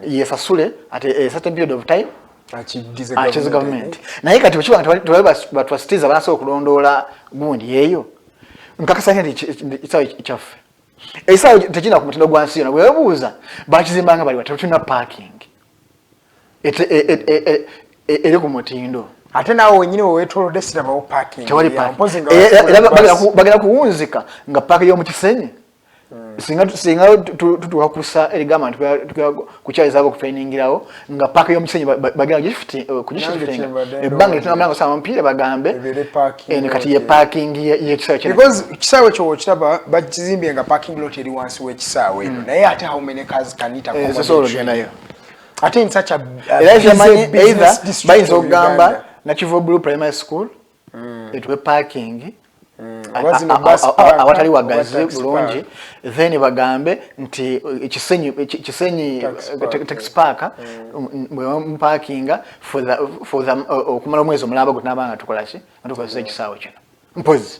yesasule at a certain period of time akize gavumenti naye kati bwekibanga tebali batrustees abanasobola okulondoola gundi eyo nkakasa nti ekisaawe kyaffe ekisaawe tekirina ku mutindo gwa nsi yonna bwebuuza bakizimbanga bali tetulina parking eri ku mutindo ate naawe wenyini weweetoolodde sirabawo parking bagenda kuwunzika nga paaka y'omu Kisenyi singa tutuuka kusa erigamba nti kukyalizaako okutrainingirawo nga paaka y'omu Kisenyi bagenda kugishifitinga ebbanga litunamulanga osaba omupiira bagambe kati ye parking y'ekisaawe because kisaawe kyo okiraba bakizimbye nga parking lot eri wansi w'ekisaawe eno naye ate how many cars can it accommodate ate in such a bayinza okugamba Nachivo Blue Primary School, it was parking, awatali wagazi bulungi then bagambe nti ekisenyi tax park parkinga for the okumala omwezi omulamba gutunabanga tukolaki atukozesa ekisaawe kino mpozi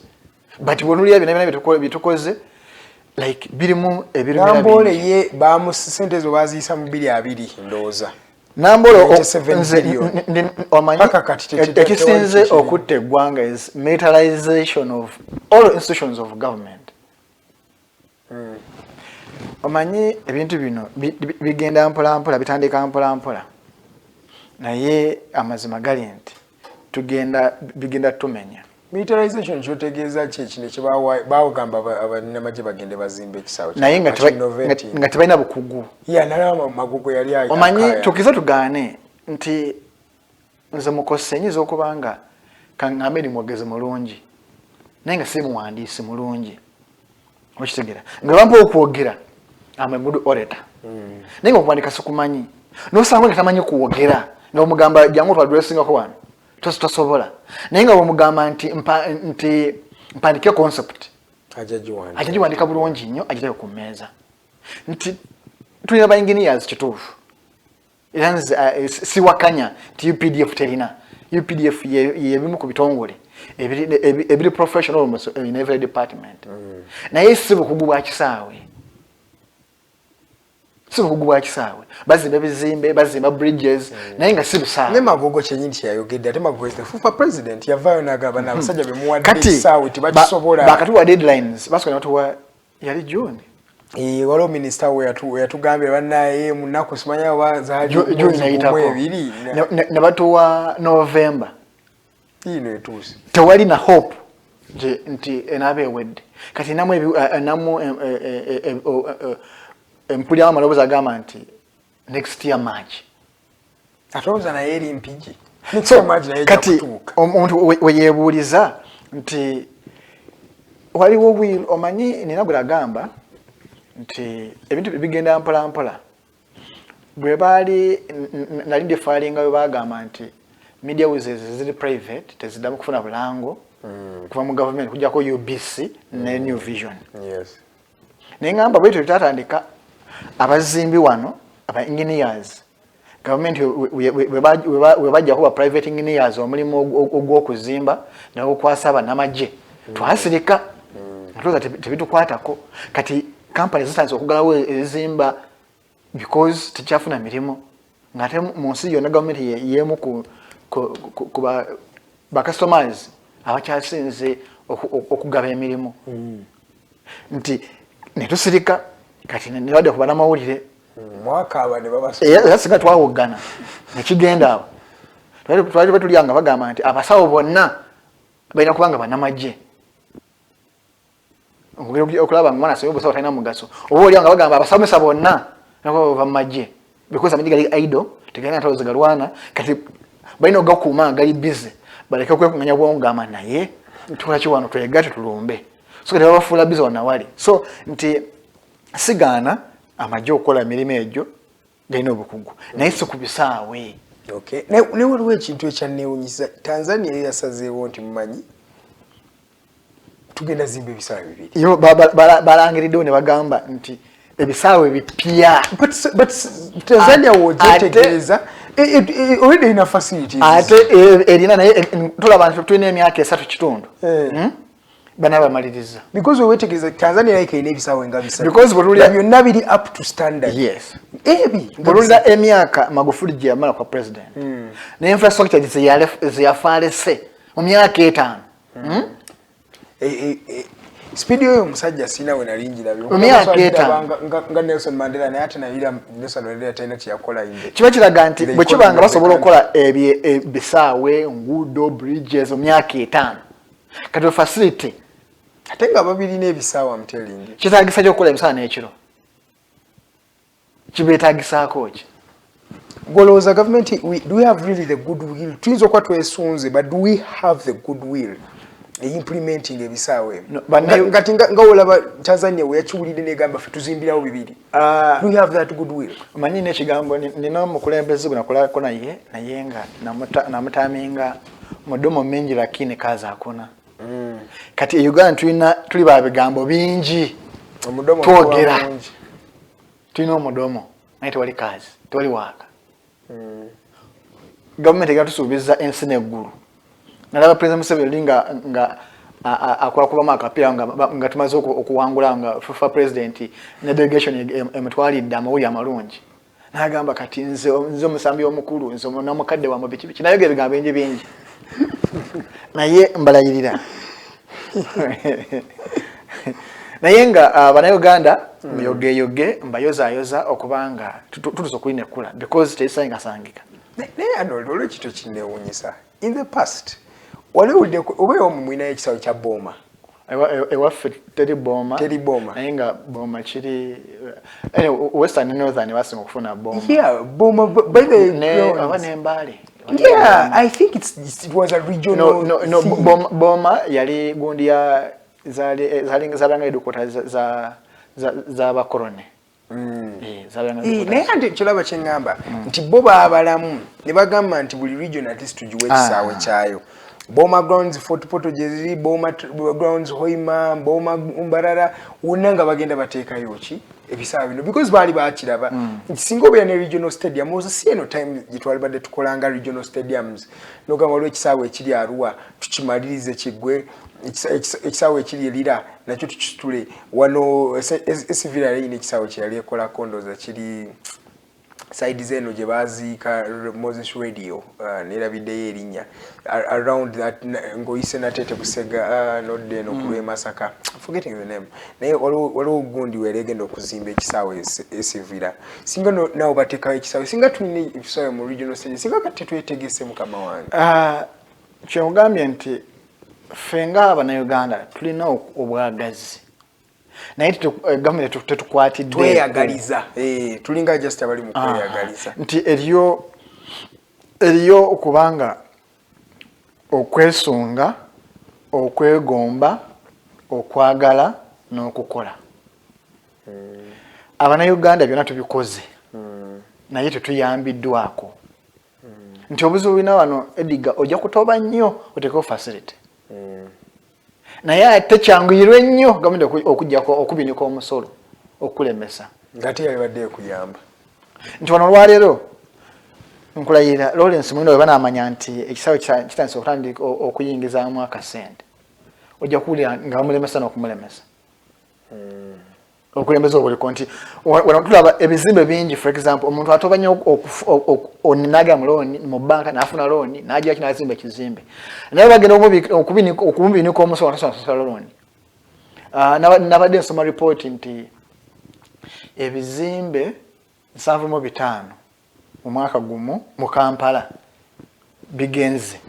but bonulya bina bitukoze like birimu ebirumira Nambole ye bamusente zo baziyisa mu 220 ndoza Nambolo omanyi ekisinze okutte eggwanga is militarization of all institutions of government. Omanyi ebintu bino bigenda mpola bitandika mpola naye amazima gali nti bigenda tumenya. Militarization kyotegeeza kino kye baawugamba abannamagye bagende bazimba ekisaawe naye nga tebalina bukugu nalaba magugu yali ayo omanyi tukiza tugaane nti nze Mukose nyiza okubanga kangambe ni mwogezi mulungi naye nga si muwandiisi mulungi okitegera nga bampa okwogera I'm a good orator naye nga okuwandika sikumanyi nosanga nga tamanyi kuwogera nga omugamba jangu twadressingako wano tosobola naye nga bwemugamba nti mpandike concept ajagiwandika bulungi nnyo agiteke ku mmeeza nti tulina ba engineers kituufu era siwakanya nti UPDF terina UPDF yebimu ku bitongole ebiri professional almost in every department naye si bukugu bwa kisaawe bazimba bizimbe bazimba bridges naye nga si busaawe ne magogo kyenyini kyayogedde ate magogo fufa president yavaayo n'agamba n'abasajja bemuwadde essaawe tebakisobola bakatuwa deadlines basobola batuwa yali June waliwo minisita we yatugambira bannaye mu nnaku simanya June ne batuwa November ino etuuse tewali na hope nti enaaba ewedde kati namu empulya amalobozi agamba nti next year March atolooza naye eri mpigi kati omuntu weyeebuuliza nti waliwo bwiru omanyi nina gwe agamba nti ebintu bigenda mpola bwe baali nali ndefaalinga bwe bagamba nti media houses ziri private teziddamu kufuna bulango kuva mu government kujjako UBC ne New Vision naye ngamba bwetyo tutatandika abazimbi wano aba engineers government we bajja kuba private engineers omulimu ogw'okuzimba n'okwasa bannamagye twasirika ntuza tebitukwatako kati company zitandise okugalawo ezimba because tekyafuna mirimu ng'ate mu nsi yonna government yemu ku ba customers abakyasinze okugaba emirimu nti netusirika kati nibadde ku bannamawulire mwaka abane babasoma singa twawogana nekigenda awo twali batulyanga bagamba nti abasawo bonna balina kubanga bannamagye okulaba mwana asomye obusawo talina mugaso oba olyanga bagamba abasomesa bonna nabo bava mu magye because amagye gali idle tegalina ntalo zigalwana kati balina ogakuuma gali busy baleke okwekunganya bwongamba naye tukolaki wano twegatte tulumbe so kati babafuula busy wanawali so nti sigana amagye okukola emirimu egyo galina obukugu naye si ku bisaawe ne waliwo ekintu ekyanneewunyisa Tanzania yasazeewo nti mumanyi tugenda zimba ebisaawe bibiri balangiriddewo ne bagamba nti ebisaawe bipya but Tanzania wogyetegereza already erina facilities ate erina naye tulaba nti tulina emyaka 3 kitundu bana bamaliriza because we wetegereza Tanzania yake ine ebisaawe nga bisa because bolulira byonna biri up to standard yes bolulira emyaka Magufuli gye yamala kwa president ne infrastructure ziyafalese mu myaka 5 speed yo musajja sina we nalingira byo nga Nelson Mandela naye ate nayira Nelson Mandela tena kyakola inde kiba kiraga nti bwe kibanga basobola okukola ebisaawe nguudo bridges mu myaka 5 kati facility ate nga babiri n'ebisaawe I'm telling you kitagisa kyokukola emisana n'ekiro kibetagisaako ki golowooza government do we have really the goodwill tuyinza okuba twesunze but do we have the goodwill implementing ebisaawe ngati nga olaba Tanzania we yakiwulidde negamba fe tuzimbirawo bibiri do we have that goodwill manyi n'ekigambo nina omukulembeze gwe nakolako naye nga namutaminga mudomo mingi lakini kaza akuna kati e Uganda tuli ba bigambo bingi twogera tulina omudomo naye tewali kazi tewali waaka gavumenti egatusuubiza ensi n'eggulu nalaba President Museveni nga akola kubamu akapiira nga tumaze okuwangula nga FIFA president ne delegation emutwalidde amawulire amalungi n'agamba kati nze omusambi omukulu nze namukadde wa mubiki biki naye ebigambo bingi naye mbalayirira naye nga bannayuganda muyogeyoge mbayozayoza okubanga tutusa okulinekula because tekisangasangika naye Arnold olwekito kinneewuunyisa in the past waliwulidde obeewo mumwinayo ekisawo kya booma ewaffe teri booma naye nga booma kiri western and northern basinga okufuna booma aba n'embaale I think it was a regional no booma yali gundi ya zalanga edukota za bakorone naye ate kiraba kyeŋŋamba nti bo baabalamu ne bagamba nti buli region at least tugiwe ekisaawe kyayo Boma Grounds, Fort Porto-Jeziri, Boma Grounds, Hoima, Boma Mbarara, wonna nga bagenda bateekayo ki ebisaawe bino because baali baakiraba nti singa obeera ne regional stadium ozo si eno time gye twali badde tukolanga regional stadiums n'ogamba waliwo ekisaawe ekiri Arua tukimalirize kiggwe ekisaawe ekiri Erira nakyo tukitule wano esivira yalina ekisaawe kye yali ekolako ndooza kiri side zeno gye baziika Moses Radio nerabiddeyo erinnya around that ngoyise natete Busega nodde no kulwe Masaka forgetting the name naye waliwo gundi weregenda okuzimba ekisaawe esivira singa nawo bateekawo ekisaawe singa tulina ekisaawe mu regional stage singa kati twetegese mukama wange kyogambye nti fenga abannayuganda tulina obwagazi naye gavumenti tetukwatidde tweyagaliza tulinga just abali mu kweyagaliza nti eriyo okubanga okwesunga okwegomba okwagala n'okukola abannayuganda byonna tubikoze naye tetuyambiddwako nti obuzibu bulina wano Ediga ojja kutoba nnyo oteekeo facility naye ate kyanguyirwe nnyo gavumenti okujjako okubinika omusolo okulemesa ngati yalibadde ekuyamba nti wano olwaleero nkulayira Lawrence Muyindo bwe banaamanya nti ekisaawe kitandise okutandika okuyingizaamu akasente ojja kuwulira nga bamulemesa n'okumulemesa okulembeza obuliko nti wano tulaba ebizimbe bingi for example omuntu atoba nnyo oninaga mu looni mu banka n'afuna looni n'ajja kinazimba ekizimbe naye bagenda okumubinika omusolo atasasala looni nabadde nsoma report nti ebizimbe 75 mu mwaka gumu mu Kampala bigenze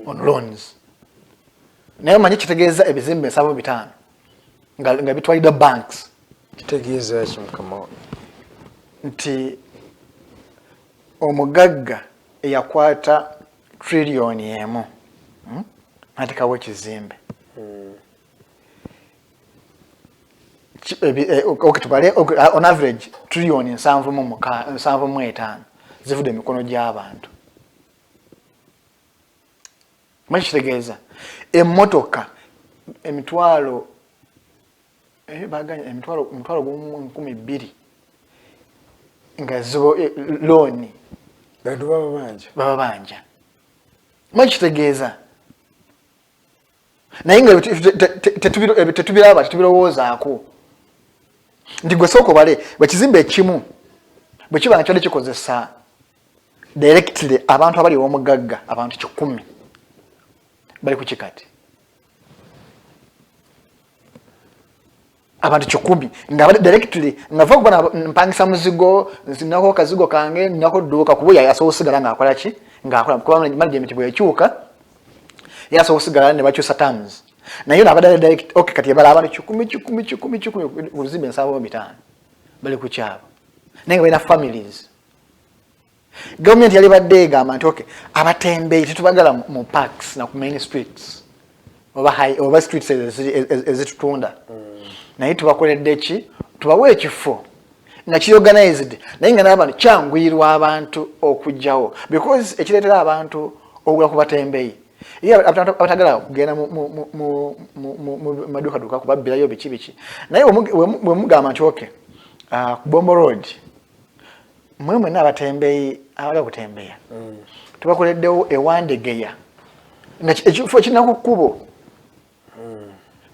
on loans naye manyi kitegeeza ebizimbe 75 nga bitwalida banks kitegeeza kimukama nti omugagga eyakwata trillion emu atekawo ekizimbe okitubale on average trillion 7.5 zivudde emikono gy'abantu manyi kitegeeza emmotoka emitwalo emitwalo 2,000 nga zibo looni bantu baba banja manyi kitegeeza naye nga tetubiraba tetubirowoozaako nti gwe sooka obale bwekizimbe ekimu bwe kiba nga kyali kikozesa directly abantu abali ew'omugagga abantu 100 bali ku kikati abantu 100 nga directly nga vuga mpangisa muzigo nako kazigo kange nako duka kubuya yasosigala nga akola ki nga akola kuba management bwe yakyuka yasosigala ne bakyusa terms nayo nabadde direct okay kati bala abantu 10 uzimbe 75 bali ku kyabo nenga bina families government yali badde egamba nti okay abatembeyi tetubagala mu parks na ku main streets oba streets ezitutunda naye tubakoledde ki tubawe ekifo nga kiorganized naye nga n'abantu kyanguyirwa abantu okujjawo because ekireetera abantu okugula ku batembeyi abatagala kugenda mu maduka kubabbirayo biki naye bwe mugamba nti okay ku Bombo Road mwe n'abatembeeyi abaga kutembeeya tubakoleddewo ewandegeya nga ekifo kirina ku kkubo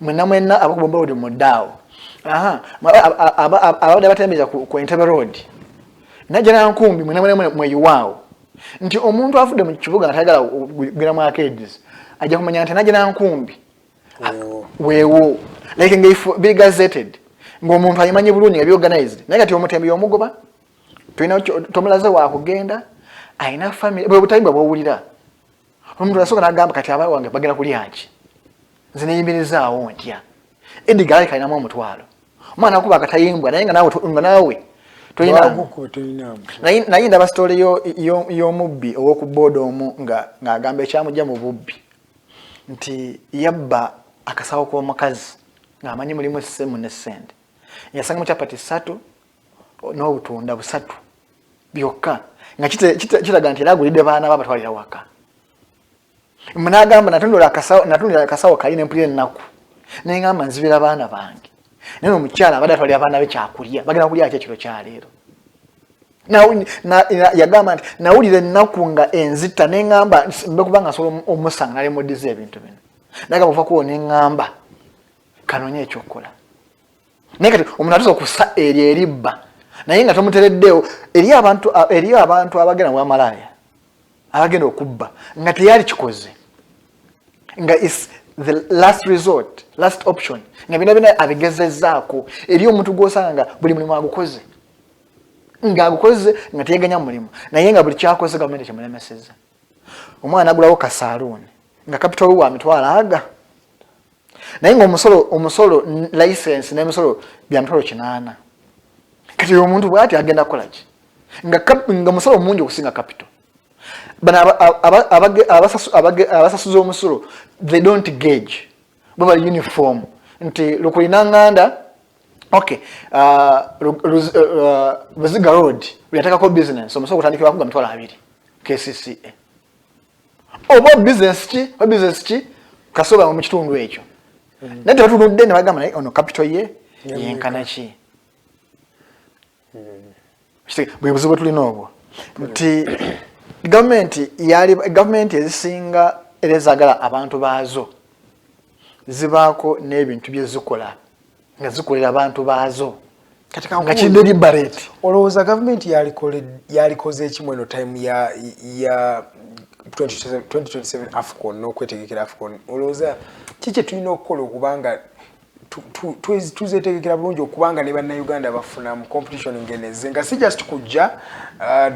mwenna aba ku Bombo Road muddaawo abadde batembeeza ku Entebbe Road najja nankumbi mwenna mweyiwaawo nti omuntu afudde mu kibuga nga tayagala kugenda mu arcades ajja kumanya nti najja nankumbi weewo like nga if be gazetted ng'omuntu ayimanyi bulungi nga byorganized naye kati omutembi y'omugoba tulina tomulaze wakugenda ayina family bwe butayimba bw'owulira omuntu asooka n'agamba kati aba wange bagenda kulyaki nze neeyimirizaawo ntya Edgar alika alinamu omutwalo omwana akuba akatayimbwa naye nga naawe naye ndaba story y'omubbi ow'okubooda omu ng'agamba ekyamujja mu bubbi nti yabba akasawo k'omukazi ng'amanyi mulimu essemu n'essente yasangamu capati 3 n'obutunda 3 byokka nga kiraga nti era agulidde baana babatwalira waka munagamba natundula akasawo kalina empulira ennaku naye ngamba nzibira baana bange naye omukyala abadde atwalira baana be kyakulya bagenda kulya ki ekiro kyaleero yagamba nti nawulira ennaku nga enzita neŋŋamba mbe kubanga nsobola omusanga nalemuddiza ebintu bino nagamba ofa kuwo neŋŋamba kanonye ekyokukola naye kati omuntu atuza okussa eryo eribba naye nga tomutereddewo eriyo abantu abagenda mu bwamalaaya abagenda okubba nga teyali kikoze nga is the last resort last option nga bina abigezezzaako eriyo omuntu gw'osanga buli mulimu agukoze ng'agukoze nga teyeganya mulimu naye nga buli kyakoze gavumenti kyemulemesezza omwana agulawo kasaaluuni nga kapitolo wa mitwalo aga naye nga omusolo license n'emisolo bya mitwalo 8 kati omuntu bw'ati agenda kukola ki nga musolo mungi okusinga kapito bano abasasuza omusolo they don't gauge bo bali uniform nti lukulina nganda okay Buziga Road uliatakako business omusolo kutandikibwa kuga mitwalo 2 KCCA oba business ki kasoba mu kitundu ekyo nate batunudde ne bagamba naye ono capital ye yenkana ki bwe buzibu tulina obwo nti gavumenti ezisinga era ezagala abantu baazo zibaako n'ebintu bye zikola nga zikolera abantu baazo nga kidde liberate olowooza gavumenti yalikoze ekimu eno time ya 2027 Afcon n'okwetegekera Afcon olowooza kiki tulina okukola okubanga tuzetegekera bulungi okubanga ne bannayuganda bafuna mu competition ngeneze nga si just kujja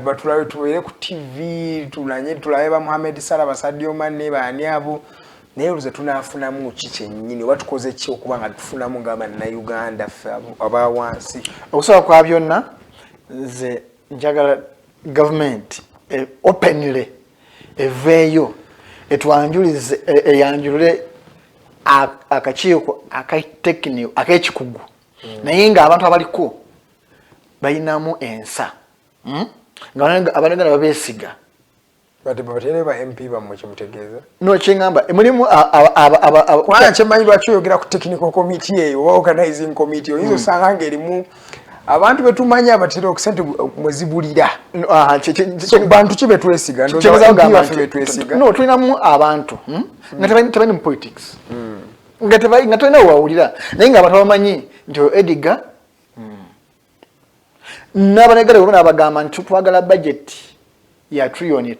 batulabe tubeere ku TV tulabe ba Mohamed Salah Sadio Mane baani abo naye olowooza tunaafunamu ki kyennyini oba tukoze ki okubanga tufunamu nga bannayuganda ffe aba wansi okusobola kwa byonna nze njagala gavumenti openly eveeyo etwanjulize eyanjulule akakiiko akatekinio ak'ekikugu naye nga abantu abaliko balinamu ensa nga abanaganda babeesiga batere ba MP bammwe kyemutegeeza no kyengamba mulimu kwana kyemanyi lwaki oyogera ku technical committee eyo oba organizing committee oyinza osanga ng'erimu abantu betumanya abatera okusente mwezibulira bantu ki betwesiga no tulinamu abantu nga tebali mu politics nga tolina wawulira naye nga abantu bamanyi nti Edgar n'abanagala bonna abagamba nti twagala budget ya $5 trillion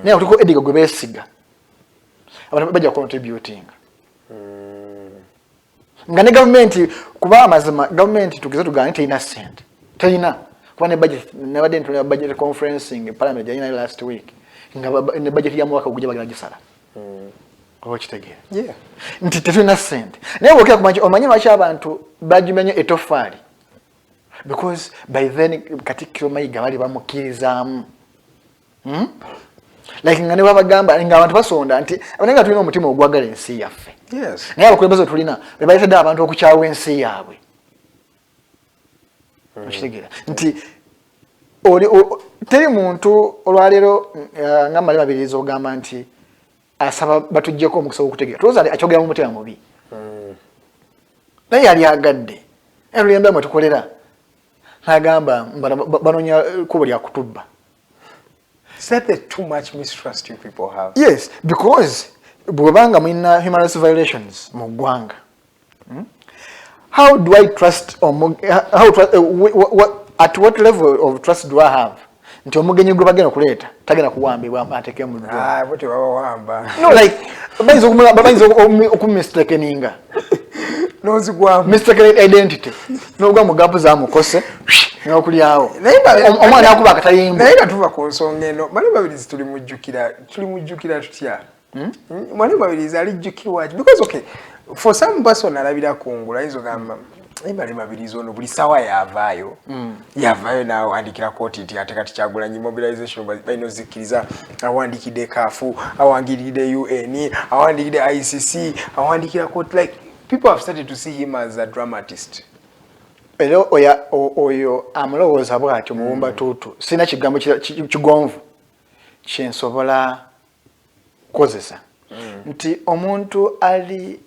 naye tuliko Edgar gwe beesiga abantu bajja contributing nga ne gavumenti kuba amazima gavumenti tugeze tugane teyina sente teyina kuba ne budget nebadde ntulira budget conferencing parliament yalina last week nga ne budget ya mwaka ogujja bagala gisala okitegeera nti tetulina sente naye bwokera kumanyi omanyi lwaki abantu bagimenye etofaali because by then Katikkiro Mayiga bali bamukirizaamu like nga ne babagamba nga abantu basonda nti abananga tulina omutima ogwagala ensi yaffe naye abakulembeze tulina bebayitadde abantu okukyawa ensi yaabwe okitegeera nti teri muntu olwaleero nga mali babiriza ogamba nti asaba batujjeko omukisa okutegeka tuloza akyogera mu mutima mubi naye yali agadde eruyembe mwe tukolera nagamba banonya kubo lya kutubba. Is that the too much mistrust you people have? Yes, because bwebanga mwina human rights violations mu ggwanga. How do I trust at what level of trust do I have? Nti omugenyi gwe bagenda kuleeta tagenda kuwambibwa ateke mu ddwa. Bote wawamba. No, like babayinza okumistakeninga. Nozigwa mistaken identity. N'ogwa mu gapu za Mukose n'okulyawo. Omwana akuba akatayimba. Naye nga tuva ku nsonga eno mali babirizi tulimujjukira tutya? Mali babirizi alijjukirwa because okay for some person alabira kungula izo gamba Mali babirizi ono buli sawa yavaayo n'awandikira kooti nti ate kati Kyagulanyi mobilization balina ozzikiriza awandikidde kafu awandikidde UN awandikidde ICC awandikira kooti like people have started to see him as a dramatist. Ero oyo amulowooza bw'atyo muwumba tuutu sina kigambo kigonvu kyensobola kukozesa nti omuntu ali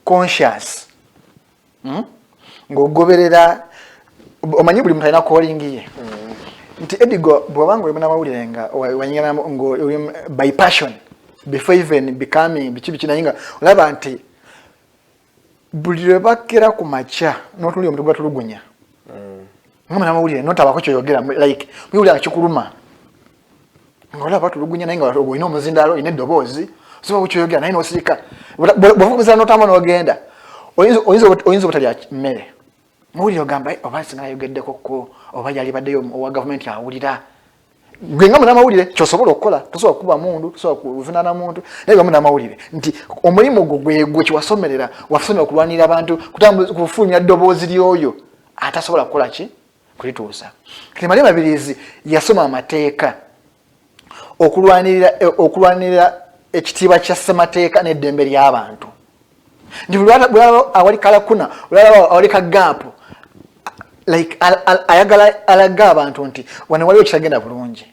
conscious ng'ogoberera omanyi buli muntu alina calling ye nti Edigo bw'obanga oli munnamawulire nga wanyigana by passion before even becoming biki naye nga olaba nti buli lwe bakera ku makya n'otuli omuntu gwatulugunya nga munnamawulire notabako kyoyogera like wiwulira kikuluma ng'olaba batulugunya naye nga olina omuzindaalo olina eddoboozi osobola kukyoyogera naye n'osirika bw'ofukumizira n'otamba n'ogenda oyinza obutalya mmere muwulire ogamba oba singa nayogeddeko ko oba yali baddeyo owa gavumenti awulira gwe nga munnamawulire kyosobola okukola tosobola kukuba mundu tosobola kuvunaana muntu naye nga munnamawulire nti omulimu gwe kiwasomerera wasomera okulwanirira abantu kufulumya ddoboozi ly'oyo atasobola kukola ki kulituusa kati Mali Babirizi yasoma amateeka okulwanirira ekitiibwa kya ssemateeka n'eddembe ly'abantu nti bulaba awali kalakuna bulaba awali kagaapu like ayagala alaga abantu nti wano waliwo kitagenda bulungi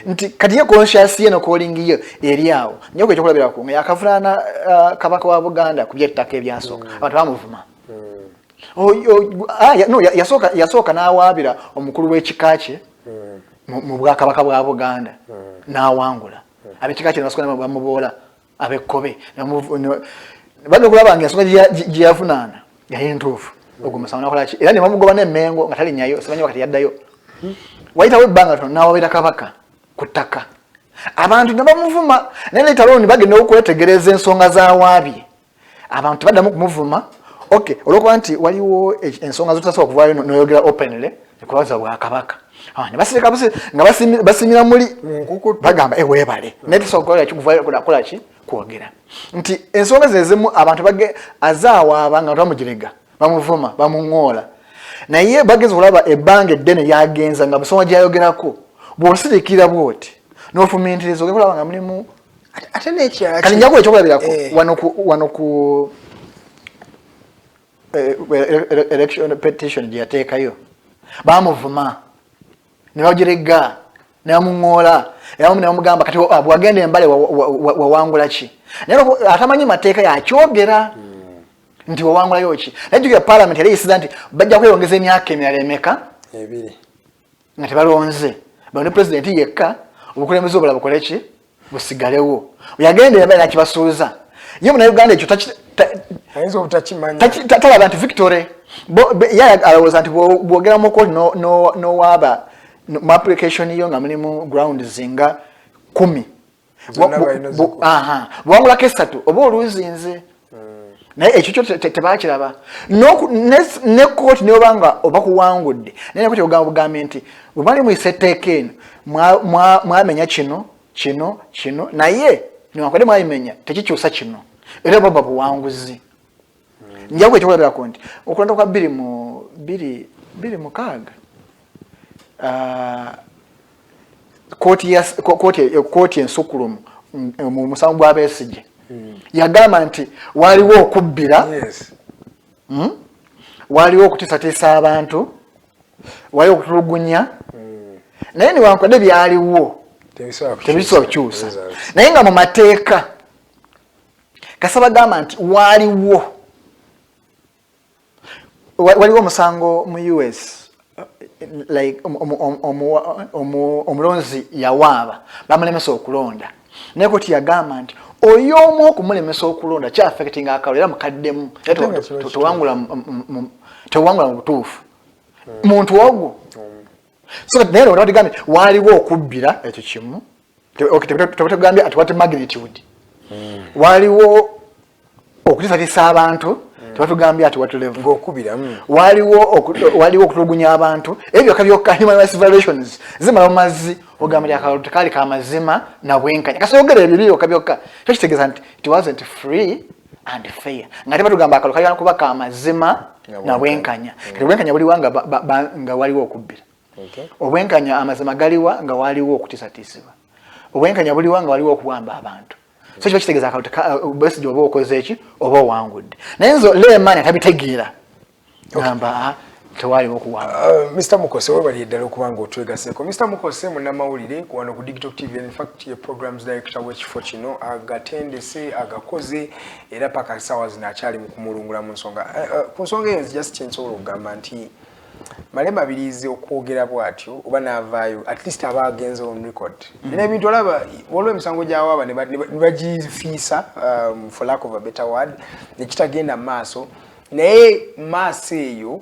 nti kati ye conscious ye no calling ye eri awo nyoko ekyokulabira ku yakavunaana kabaka wa Buganda ku byettaka ebyasooka abantu bamuvuma yasooka n'awaabira omukulu w'ekika kye mu bwakabaka bwa Buganda n'awangula ab'ekika kye basukana bamuboola ab'ekkobe bado kulaba ensonga gye yavunaana yali ntuufu ogwo musango nakola ki era ne bamugoba n'emmengo nga talinnyayo simanyi wakati yaddayo wayitawo ebbanga tono n'awaabira kabaka ku ttaka abantu ne bamuvuma naye leetaloni bagenda okwetegereza ensonga z'awaabye abantu baddamu kumuvuma okay olwokuba nti waliwo ensonga zotasobola kuvaayo n'oyogera openly ekubaza bwa kabaka ne basirika nga basimira muli bagamba weebale naye tosobola kukola kukola ki kwogera nti ensonga zezimu abantu azaawaaba nga bamugirega bamuvuma bamuŋoola naye bagenza okulaba ebbanga eddene yagenza nga busonga gyayogerako bw'osirikira bwoti n'ofumiintiriza ogenda kulaba nga mulimu ate n'ekirala kati njakuba ekyokulabirako wano ku election petition gye yateekayo bamuvuma ne bagirega ne bamuŋoola era ne bamugamba kati bwagenda embale wawangula ki naye atamanyi mateeka yakyogera nti wawangulayo ki naye jjukira parliament yali eyisiza nti bajja kweyongeza emyaka emirala emeka ebiri nga tebalonze balonde pulezidenti yekka obukulembeze obulala bukole ki busigalewo yagenda embale nakibasuuza ye munnayuganda ekyo ayinza obutakimanya talaba nti victory alowooza nti bwogera mu kooti n'owaaba mu application yo nga mulimu grounds nga 10 bwangulako 3 oba oluzinze naye ekyo kyo tebakiraba ne kooti neyobanga oba kuwangudde naye nekooti ogamba bugambe nti bwe mwali muyisa etteeka eno mwamenya kino naye niwankwadde mwayimenya tekikyusa kino era baba buwanguzi njakuba ekyokulabirako nti okulonda kwa 26 kooti ensukulumu mu musango gwa Besigye yagamba nti waliwo okubbira waliwo okutiisatiisa abantu waliwo okutulugunya naye niwankwadde byaliwo tebisobola kukyusa naye nga mu mateeka kasaba gamba nti waliwo omusango mu US like omulonzi yawaaba bamulemesa okulonda naye koti yagamba nti oyo omu okumulemesa okulonda kyaffectinga akalo era mukaddemu tewangula mu butuufu muntu ogwo so naye olwo batigambye waliwo okubbira ekyo kimu tebagambye ati what magnitude waliwo okutisatisa abantu tebatugambye ati watuleva ng'okubira waliwo okutulugunya abantu ebyo byokka human rights violations zimala mu mazzi ogamba lyakalo tekali ka mazima na bwenkanya kasogera ebyo byokka kyo kitegeeza nti it wasn't free and fair nga tebatugamba akalo kali kuba ka mazima na bwenkanya kati bwenkanya buliwa nga waliwo okubbira obwenkanya amazima galiwa nga waliwo okutisatiisibwa obwenkanya buliwa nga waliwo okuwamba abantu so kiba kitegeeza akalo besi oba okoze eki oba owangudde naye nzo leemani atabitegeera gamba tewaliwo okuwamba. Mr. Mukose webali eddala okuba ng'otwegaseko. Mr. Mukose munnamawulire wano ku Digitalk TV, in fact ye programs director w'ekifo kino agatendese agakoze era paka ssaawa zino akyali mu kumulungula mu nsonga ku nsonga eyo nzija sikyensobola okugamba nti Malema abirize okwogera bwatyo oba n'avaayo at least aba agenze on record. Ebintu olaba waliwo emisango gy'awaaba ne bagifiisa for lack of a better word nekitagenda maaso naye maaso eyo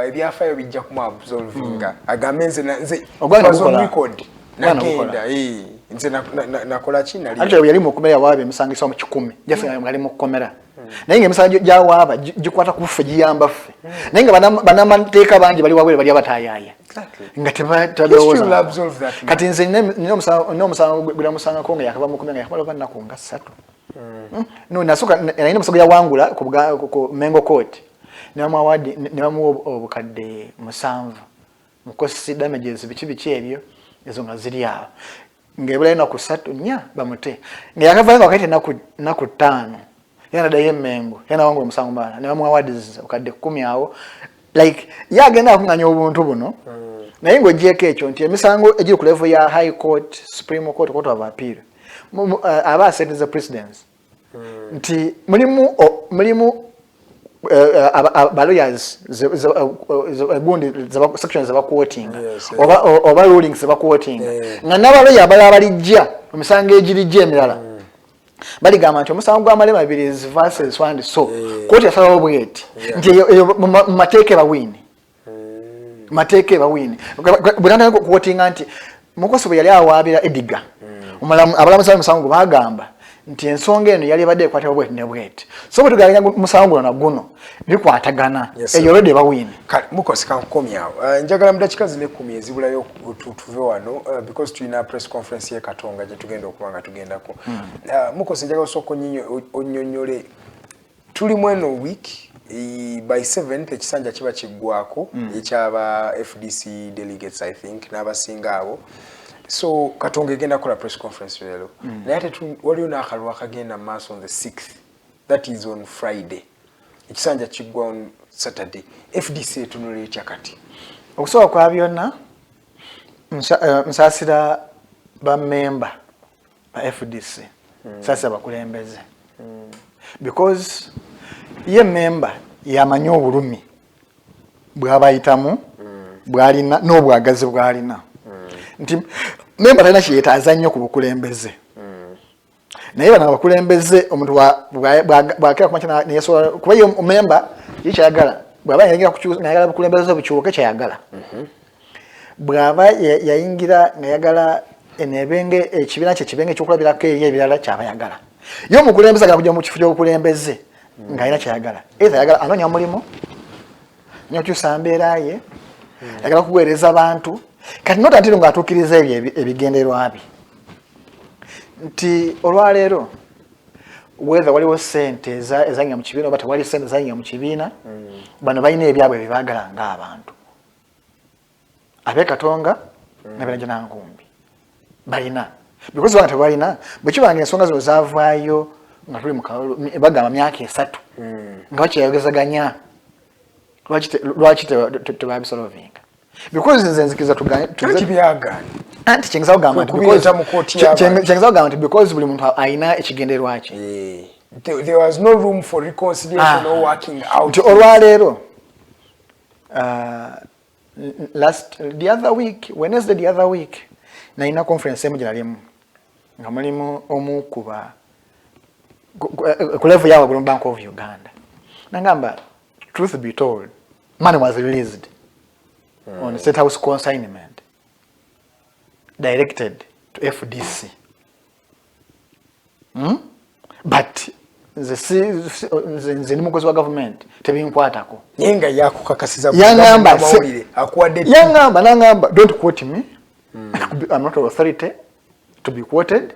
ebyafaayo bijja kumuabsolvinga agambe nze on record nagenda nze nakola ki nali ate yali mu kukomera waaba emisango esoma 10 jase ngali mu kukomera naye ng'emisango gyawaaba gikwata ku ffe giyamba ffe naye nga banamateeka bangi bali wabwere bali abataayaaya nga tebatadowooza kati nze nina omusango gwe musangako nga yakava mu kukomera yakamala oba nga 3 nasooka nalina omusango yawangula ku Mengo Court Namu awadi namu obukadde 7 mukosi damages biki ebyo ezo nga ziri awo ngebula ina ku 3 nya bamute ngiyakavanga wakati naku 5 yana daye Mengo yana wangu musango bana namu awadi obukadde 10 awo like yagenda akunganya obuntu buno naye ngo jeke ekyo nti emisango egiri ku level ya High Court, Supreme Court, Court of Appeal aba sentences the presidents nti mulimu lawyers gundi sections zaba quoting oba rulings zaba quoting nga n'abalawyer abalijja omusango egirijja emirala baligamba nti omusango gwa Malema abirizi versus one so court yasalawo obweti nti mateeke bawini bwetanda quoting nti Mukose bwe yali awaabira Ediga abalamuzi b'omusango bagamba nti ensonga eno yali badde ekwata obweti ne bweti so bwe tuganya musango na guno bikwatagana eyo already bawini Mukose kankomyawo njagala mu dakika zine 10 ezibulayo tuve wano because tulina press conference ye Katonga gye tugenda okubanga tugendako Mukose njagala osoko onyonyole tuli mweno week by 7th ekisanja kiba kiggwako ekyaba FDC delegates I think n'abasinga abo so Katonga egenda kola press conference lero naye ate waliyo n'akalwa kagenda maaso on the 6th that is on Friday ekisanja kiggwa on Saturday FDC etunula etya kati okusobola kwa byonna nsasira ba member ba FDC sasa bakulembeze because ye member yamanyi obulumi bw'abayitamu bwalina n'obwagazi bwalina nti member talina kyetaaza nnyo ku bukulembeze naye bano abakulembeze omuntu bwakera kumakya neyasobola kuba ye member yekyayagala bw'aba yayingira bukulembeze bukyuke kyayagala bw'aba yayingira ngayagala enebenge ekibiina kye kibenga ekyokulabirako eri ebirala kyabayagala ye omukulembeze agala kujja mu kifo ky'obukulembeze ng'alina kyayagala either yagala anoonya mulimu nyokyusa mbeera ye yagala kuweereza abantu kati nota ntiro ng'atuukiriza ebyo ebigendererwa bye nti olwaleero whether waliwo ssente ezanywa mu kibiina oba tewali ssente ezanywa mu kibiina bano balina ebyabwe bye baagala ng'abantu ab'e Katonga n'abeera Nankumbi balina because banga tebalina bwe kibanga ensonga zino zaavaayo nga tuli mu kalulu bagamba myaka 3 nga bakyeyagezaganya lwaki tebabisolvinga because nze nzikiza tubyagana anti chengezawo government because buli muntu aina ekigenderwa kye. There was no room for reconciliation or working out. Nti olwaleero Wednesday the other week naina conference emu gyalimu nga mulimu omu kuba ku level yawa World Bank of Uganda. Nangamba, truth be told, money was released on State House consignment directed to FDC. But the Mukose wa government tebinkwatako. Yenga yakukakasiza munnamawulire akuwadde. Nangamba, don't quote me. I'm not an authority to be quoted.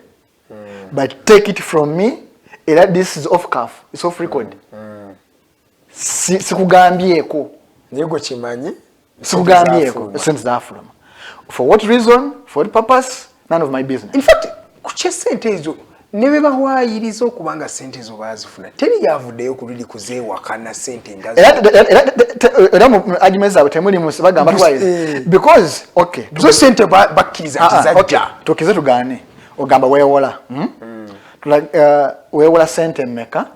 But take it from me. This is off cuff. It's off record. Sikugambieko. Nyego chimanyi. Sikugambieko. Since the Afcon. For what reason? For what purpose? None of my business. In fact, kuche sente ezo nebe bahwayiriza okubanga sente ezo bazifuna. Teri yavuddeyo kulili kuzeewa kana sente ndazo. Era mu arguments zaabwe temuli musi bagamba twayize. Because okay. Zo sente bakkiriza tizajja. Tukize tugane. Ogamba weewola. Weewola sente mmeka?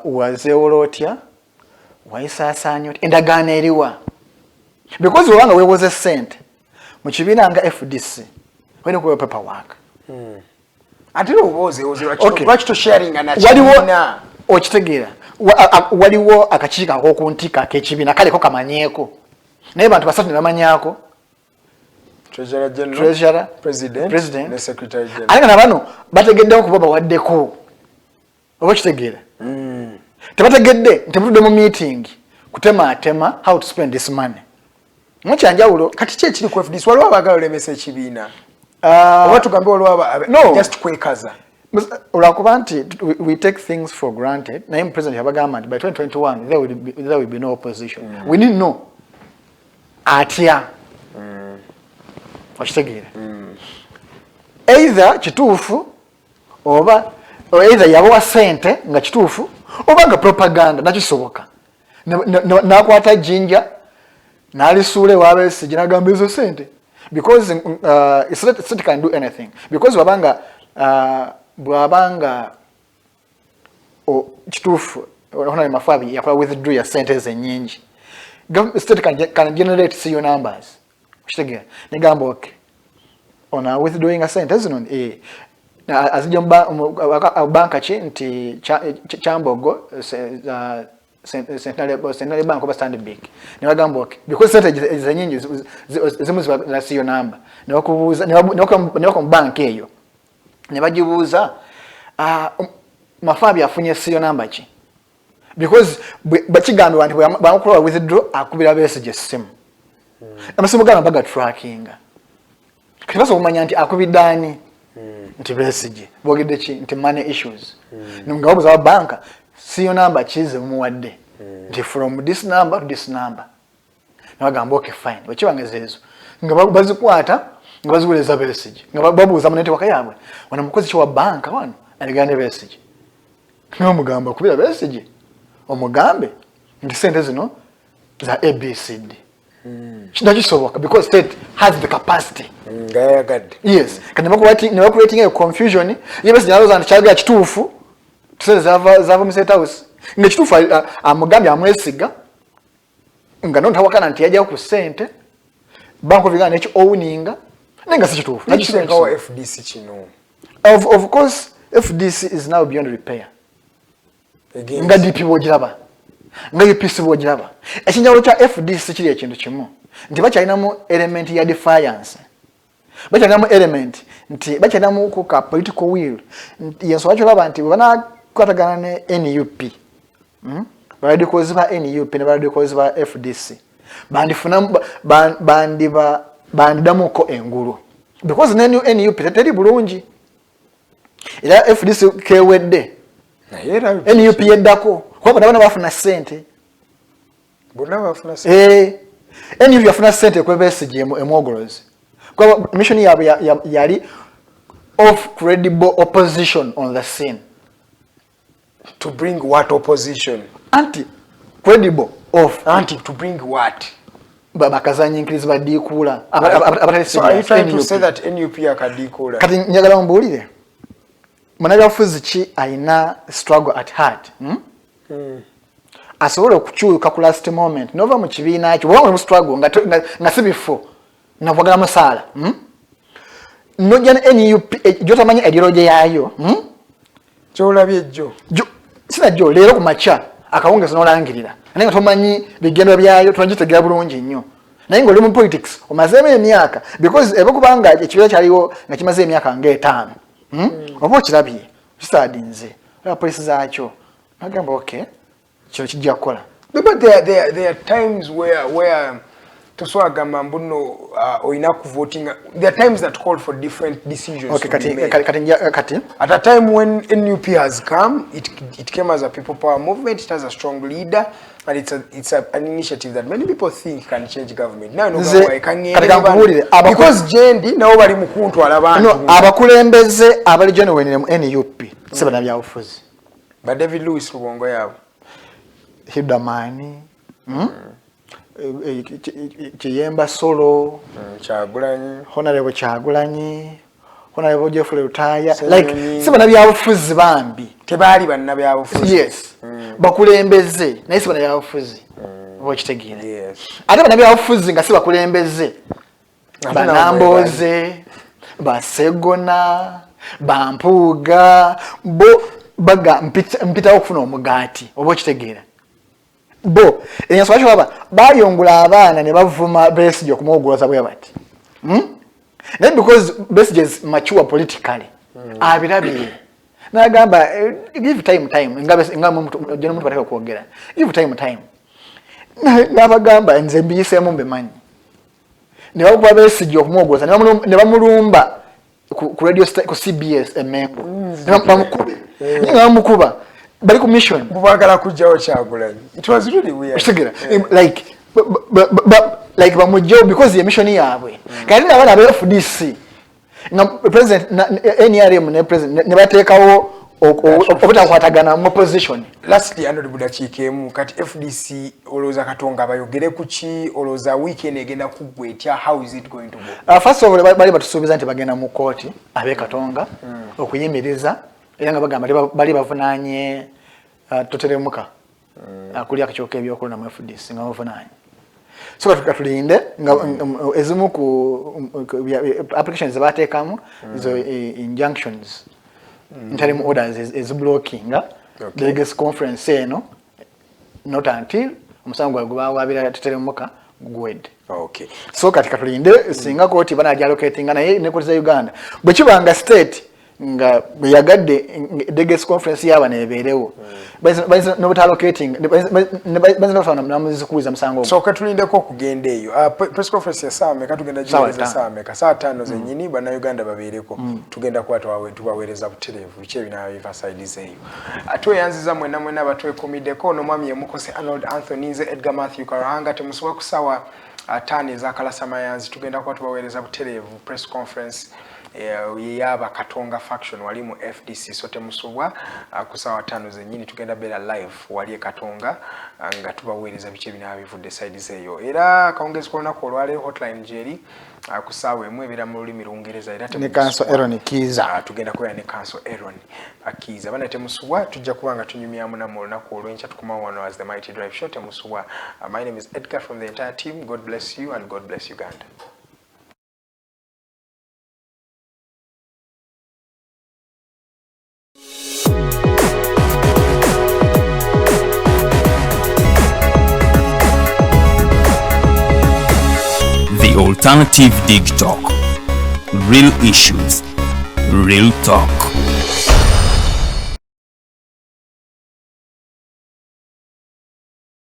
Wazeewola otya? Wayisaasaanya otya? Endagaano eriwa? Because wabanga weewoze sente mu kibiina nga FDC wena kuwa paperwork. Ate oboze lwaki to sharing na kibiina okitegeera waliwo akakiiko ak'okuntika ak'ekibiina kaleko kamanyeeko naye bantu basatu ne bamanyaako Treasurer General, President ne Secretary General. Ate nga bano bategeddewo kuba bawaddeko oba kitegeera tebategedde ntebutudde mu meeting kutemaatema how to spend this money. Mukyanjawulo kati kye kiri ku FDC waliwo abaagala olemesa ekibiina oba tugambe waliwo just kwekaza olwakuba nti we take things for granted naye mu president yabagamba nti by 2021 there will be no opposition. We need know atya okitegeera either kituufu oba either yabawa sente nga kituufu oba nga propaganda nakisoboka nakwata jinja nalisuule wabesigye nagamba ezo sente because it can do anything because bwabanga kituufu ona mafabi yakola withdraw ya sente zenyingi state can generate serial numbers kitegeera negamba okay ona withdrawing a sente zino azijja banka ki nti Kyambogo Central Bank oba Stanbic ne bagamba okay because sente zenyingi zimu za serial number ne bakubuuza ne bakoma bank eyo ne bagibuuza mafabi afunye serial number ki because bakigamba nti bamukola withdraw akubira besije sim amasimu gano baga tracking kati baso kumanya nti akubidani nti besije bogedde ki nti money issues nga babuuza wa banka serial number kize mumuwadde nti from this number to this number nabagamba okay fine wekibangezeezo nga bazikwata nga baziweleza besije nga babuuza mu network yaabwe wana mukozi ki wa banka wano aligane besije n'omugamba kubira besije omugambe nti sente zino za ABCD kinakisoboka because state has the capacity yes kandi never creating a confusion yebesije nazo nti kyaga kituufu tuseze zava mu State House nga kituufu amugambe amwesiga nga nontawakana nti yajja ku sente Bank of Uganda ekyo owninga nenga si kituufu nakisengawo FDC kino of course FDC is now beyond repair nga DP bogiraba nga UPC bogiraba ekinjawulo kya FDC kiri ekintu kimu nti bakyalinamu element ya defiance bakyalinamu element nti bakyalinamu ku ka political will yenso bakiraba nti banakwatagana ne NUP baradikozi ba NUP ne baradikozi ba FDC bandifunamu bandidamuko engulu because NUP teteri bulungi era FDC kewedde NUP yeddako kuba bana bafuna sente bonna bafuna sente NUP yafuna sente kwebesije emwogolozi kuba mission yali of credible opposition on the scene to bring what opposition anti credible of anti to bring what bakazanyinkiriza baddiikuula So are you trying to say that NUP akaddiikuula? Kati njagala mbuulire munnabyabufuzi ki alina struggle at heart asobola okukyuka ku last moment nova mu kibiina kyo bwaba mu struggle nga si bifo navugala musaala nojja NUP gyotamanyi ideology yaayo kyolabye jjo sinajjo leero ku makya akawungeezi n'olangirira naye nga tomanyi bigendo byayo tunagitegera bulungi nnyo naye ng'oli mu politics omazeemu emyaka because eba kubanga ekibiina kyaliwo nga kimaze emyaka ng'etaano oba okirabye kisaadinze olaba polisi zaakyo nagamba okay kino kijja kukola. But there are times where toswagamba mbuno oyina kuvoting. There are times that call for different decisions. Okay, kati. At a time when NUP has come, it came as a people power movement. It has a strong leader, and it's an initiative that many people think can change government. Now no because jendi now bali mukuntu alabantu. No, abakulembeze abali genuine mu NUP. Sebana byabufuzi. But David Lewis Rubongo yabo. Hidamani. Kiyemba Solo, Kyagulanyi, Honorable Kyagulanyi, Honorable Jeffrey Rutaya, like sebana byabufuzi bambi tebaali banna byabufuzi. Yes. Bakulembeze naye sebana byabufuzi okitegeera. Yes. Ate bana byabufuzi nga sibakulembeze banamboze basegona bampuuga bo baga mpita okufuna omugaati oba okitegeera. Bo enyaswa cyo baba bayongula abaana ne bavuma Besigye okumogoloza bwe bati then because Besigye is mature politically abirabiye nagamba give time ngamu muntu bataka kuogera give time nabagamba nze mbiyise mu mbemanyi ne bakuba Besigye okumogoloza ne bamulumba ku radio ku CBS emengo ne bamukuba ngamukuba bali ku mission bubagala kujjawo Kyagulanyi. It was really weird. Like like bamujjo because the mission yabwe kati nabana ba FDC na president NRM ne president ne batekawo obutakwatagana mu position. Lastly honorable Budakikemu kati FDC oloza katonga bayogere kuki oloza weekend egenda kugwetya, how is it going to go? First of all bali batusuubiza nti bagenda mu court abe katonga okuyimiriza era nga bagamba bali bavunanye toteremuka akuli akachoka ebyokola na FDC nga bavunanye. So katulinde nga ezimu ku applications zabatekamu zo injunctions interim orders is blocking the legacy conference eno not until omusango gwabira toteremuka gwed. Okay. So katika tulinde singa koti bana allocating naye ne koti za Uganda bwe kibanga state nga yagadde legacy conference yaba neberewo baza no allocating baza no fana namuzikuza musango. So katulindeko kugenda eyo press conference ya Same katugenda jiza Same ka saa 5 zenyini bana Uganda babereko tugenda kwatwa wawe tubawereza buterevu biche binayo emphasize eyo atoyanziza mwena batwe komideko no mwami Mukose Arnold Anthony nze Edgar Matthew Karahanga temusuba kusawa atani za kalasamayanzi tugenda kwatwa bawereza buterevu press conference yaba katonga faction wali mu FDC sote musubwa kusawa 5 zenyini tugenda bela live wali katonga nga tubawereza biche binabivudde side zeyo era kaongezi kolona ko lwale hotline jeri kusawa emwe bera mu lulimi lungereza era ne kanso Aaron Kiza tugenda koya ne kanso Aaron akiza bana temusubwa tujja kubanga tunyumyamu na molona ko lwencha tukuma wano as the mighty drive show temusubwa. My name is Edgar from the entire team. God bless you and God bless Uganda. The alternative Digitalk. Real issues, real talk.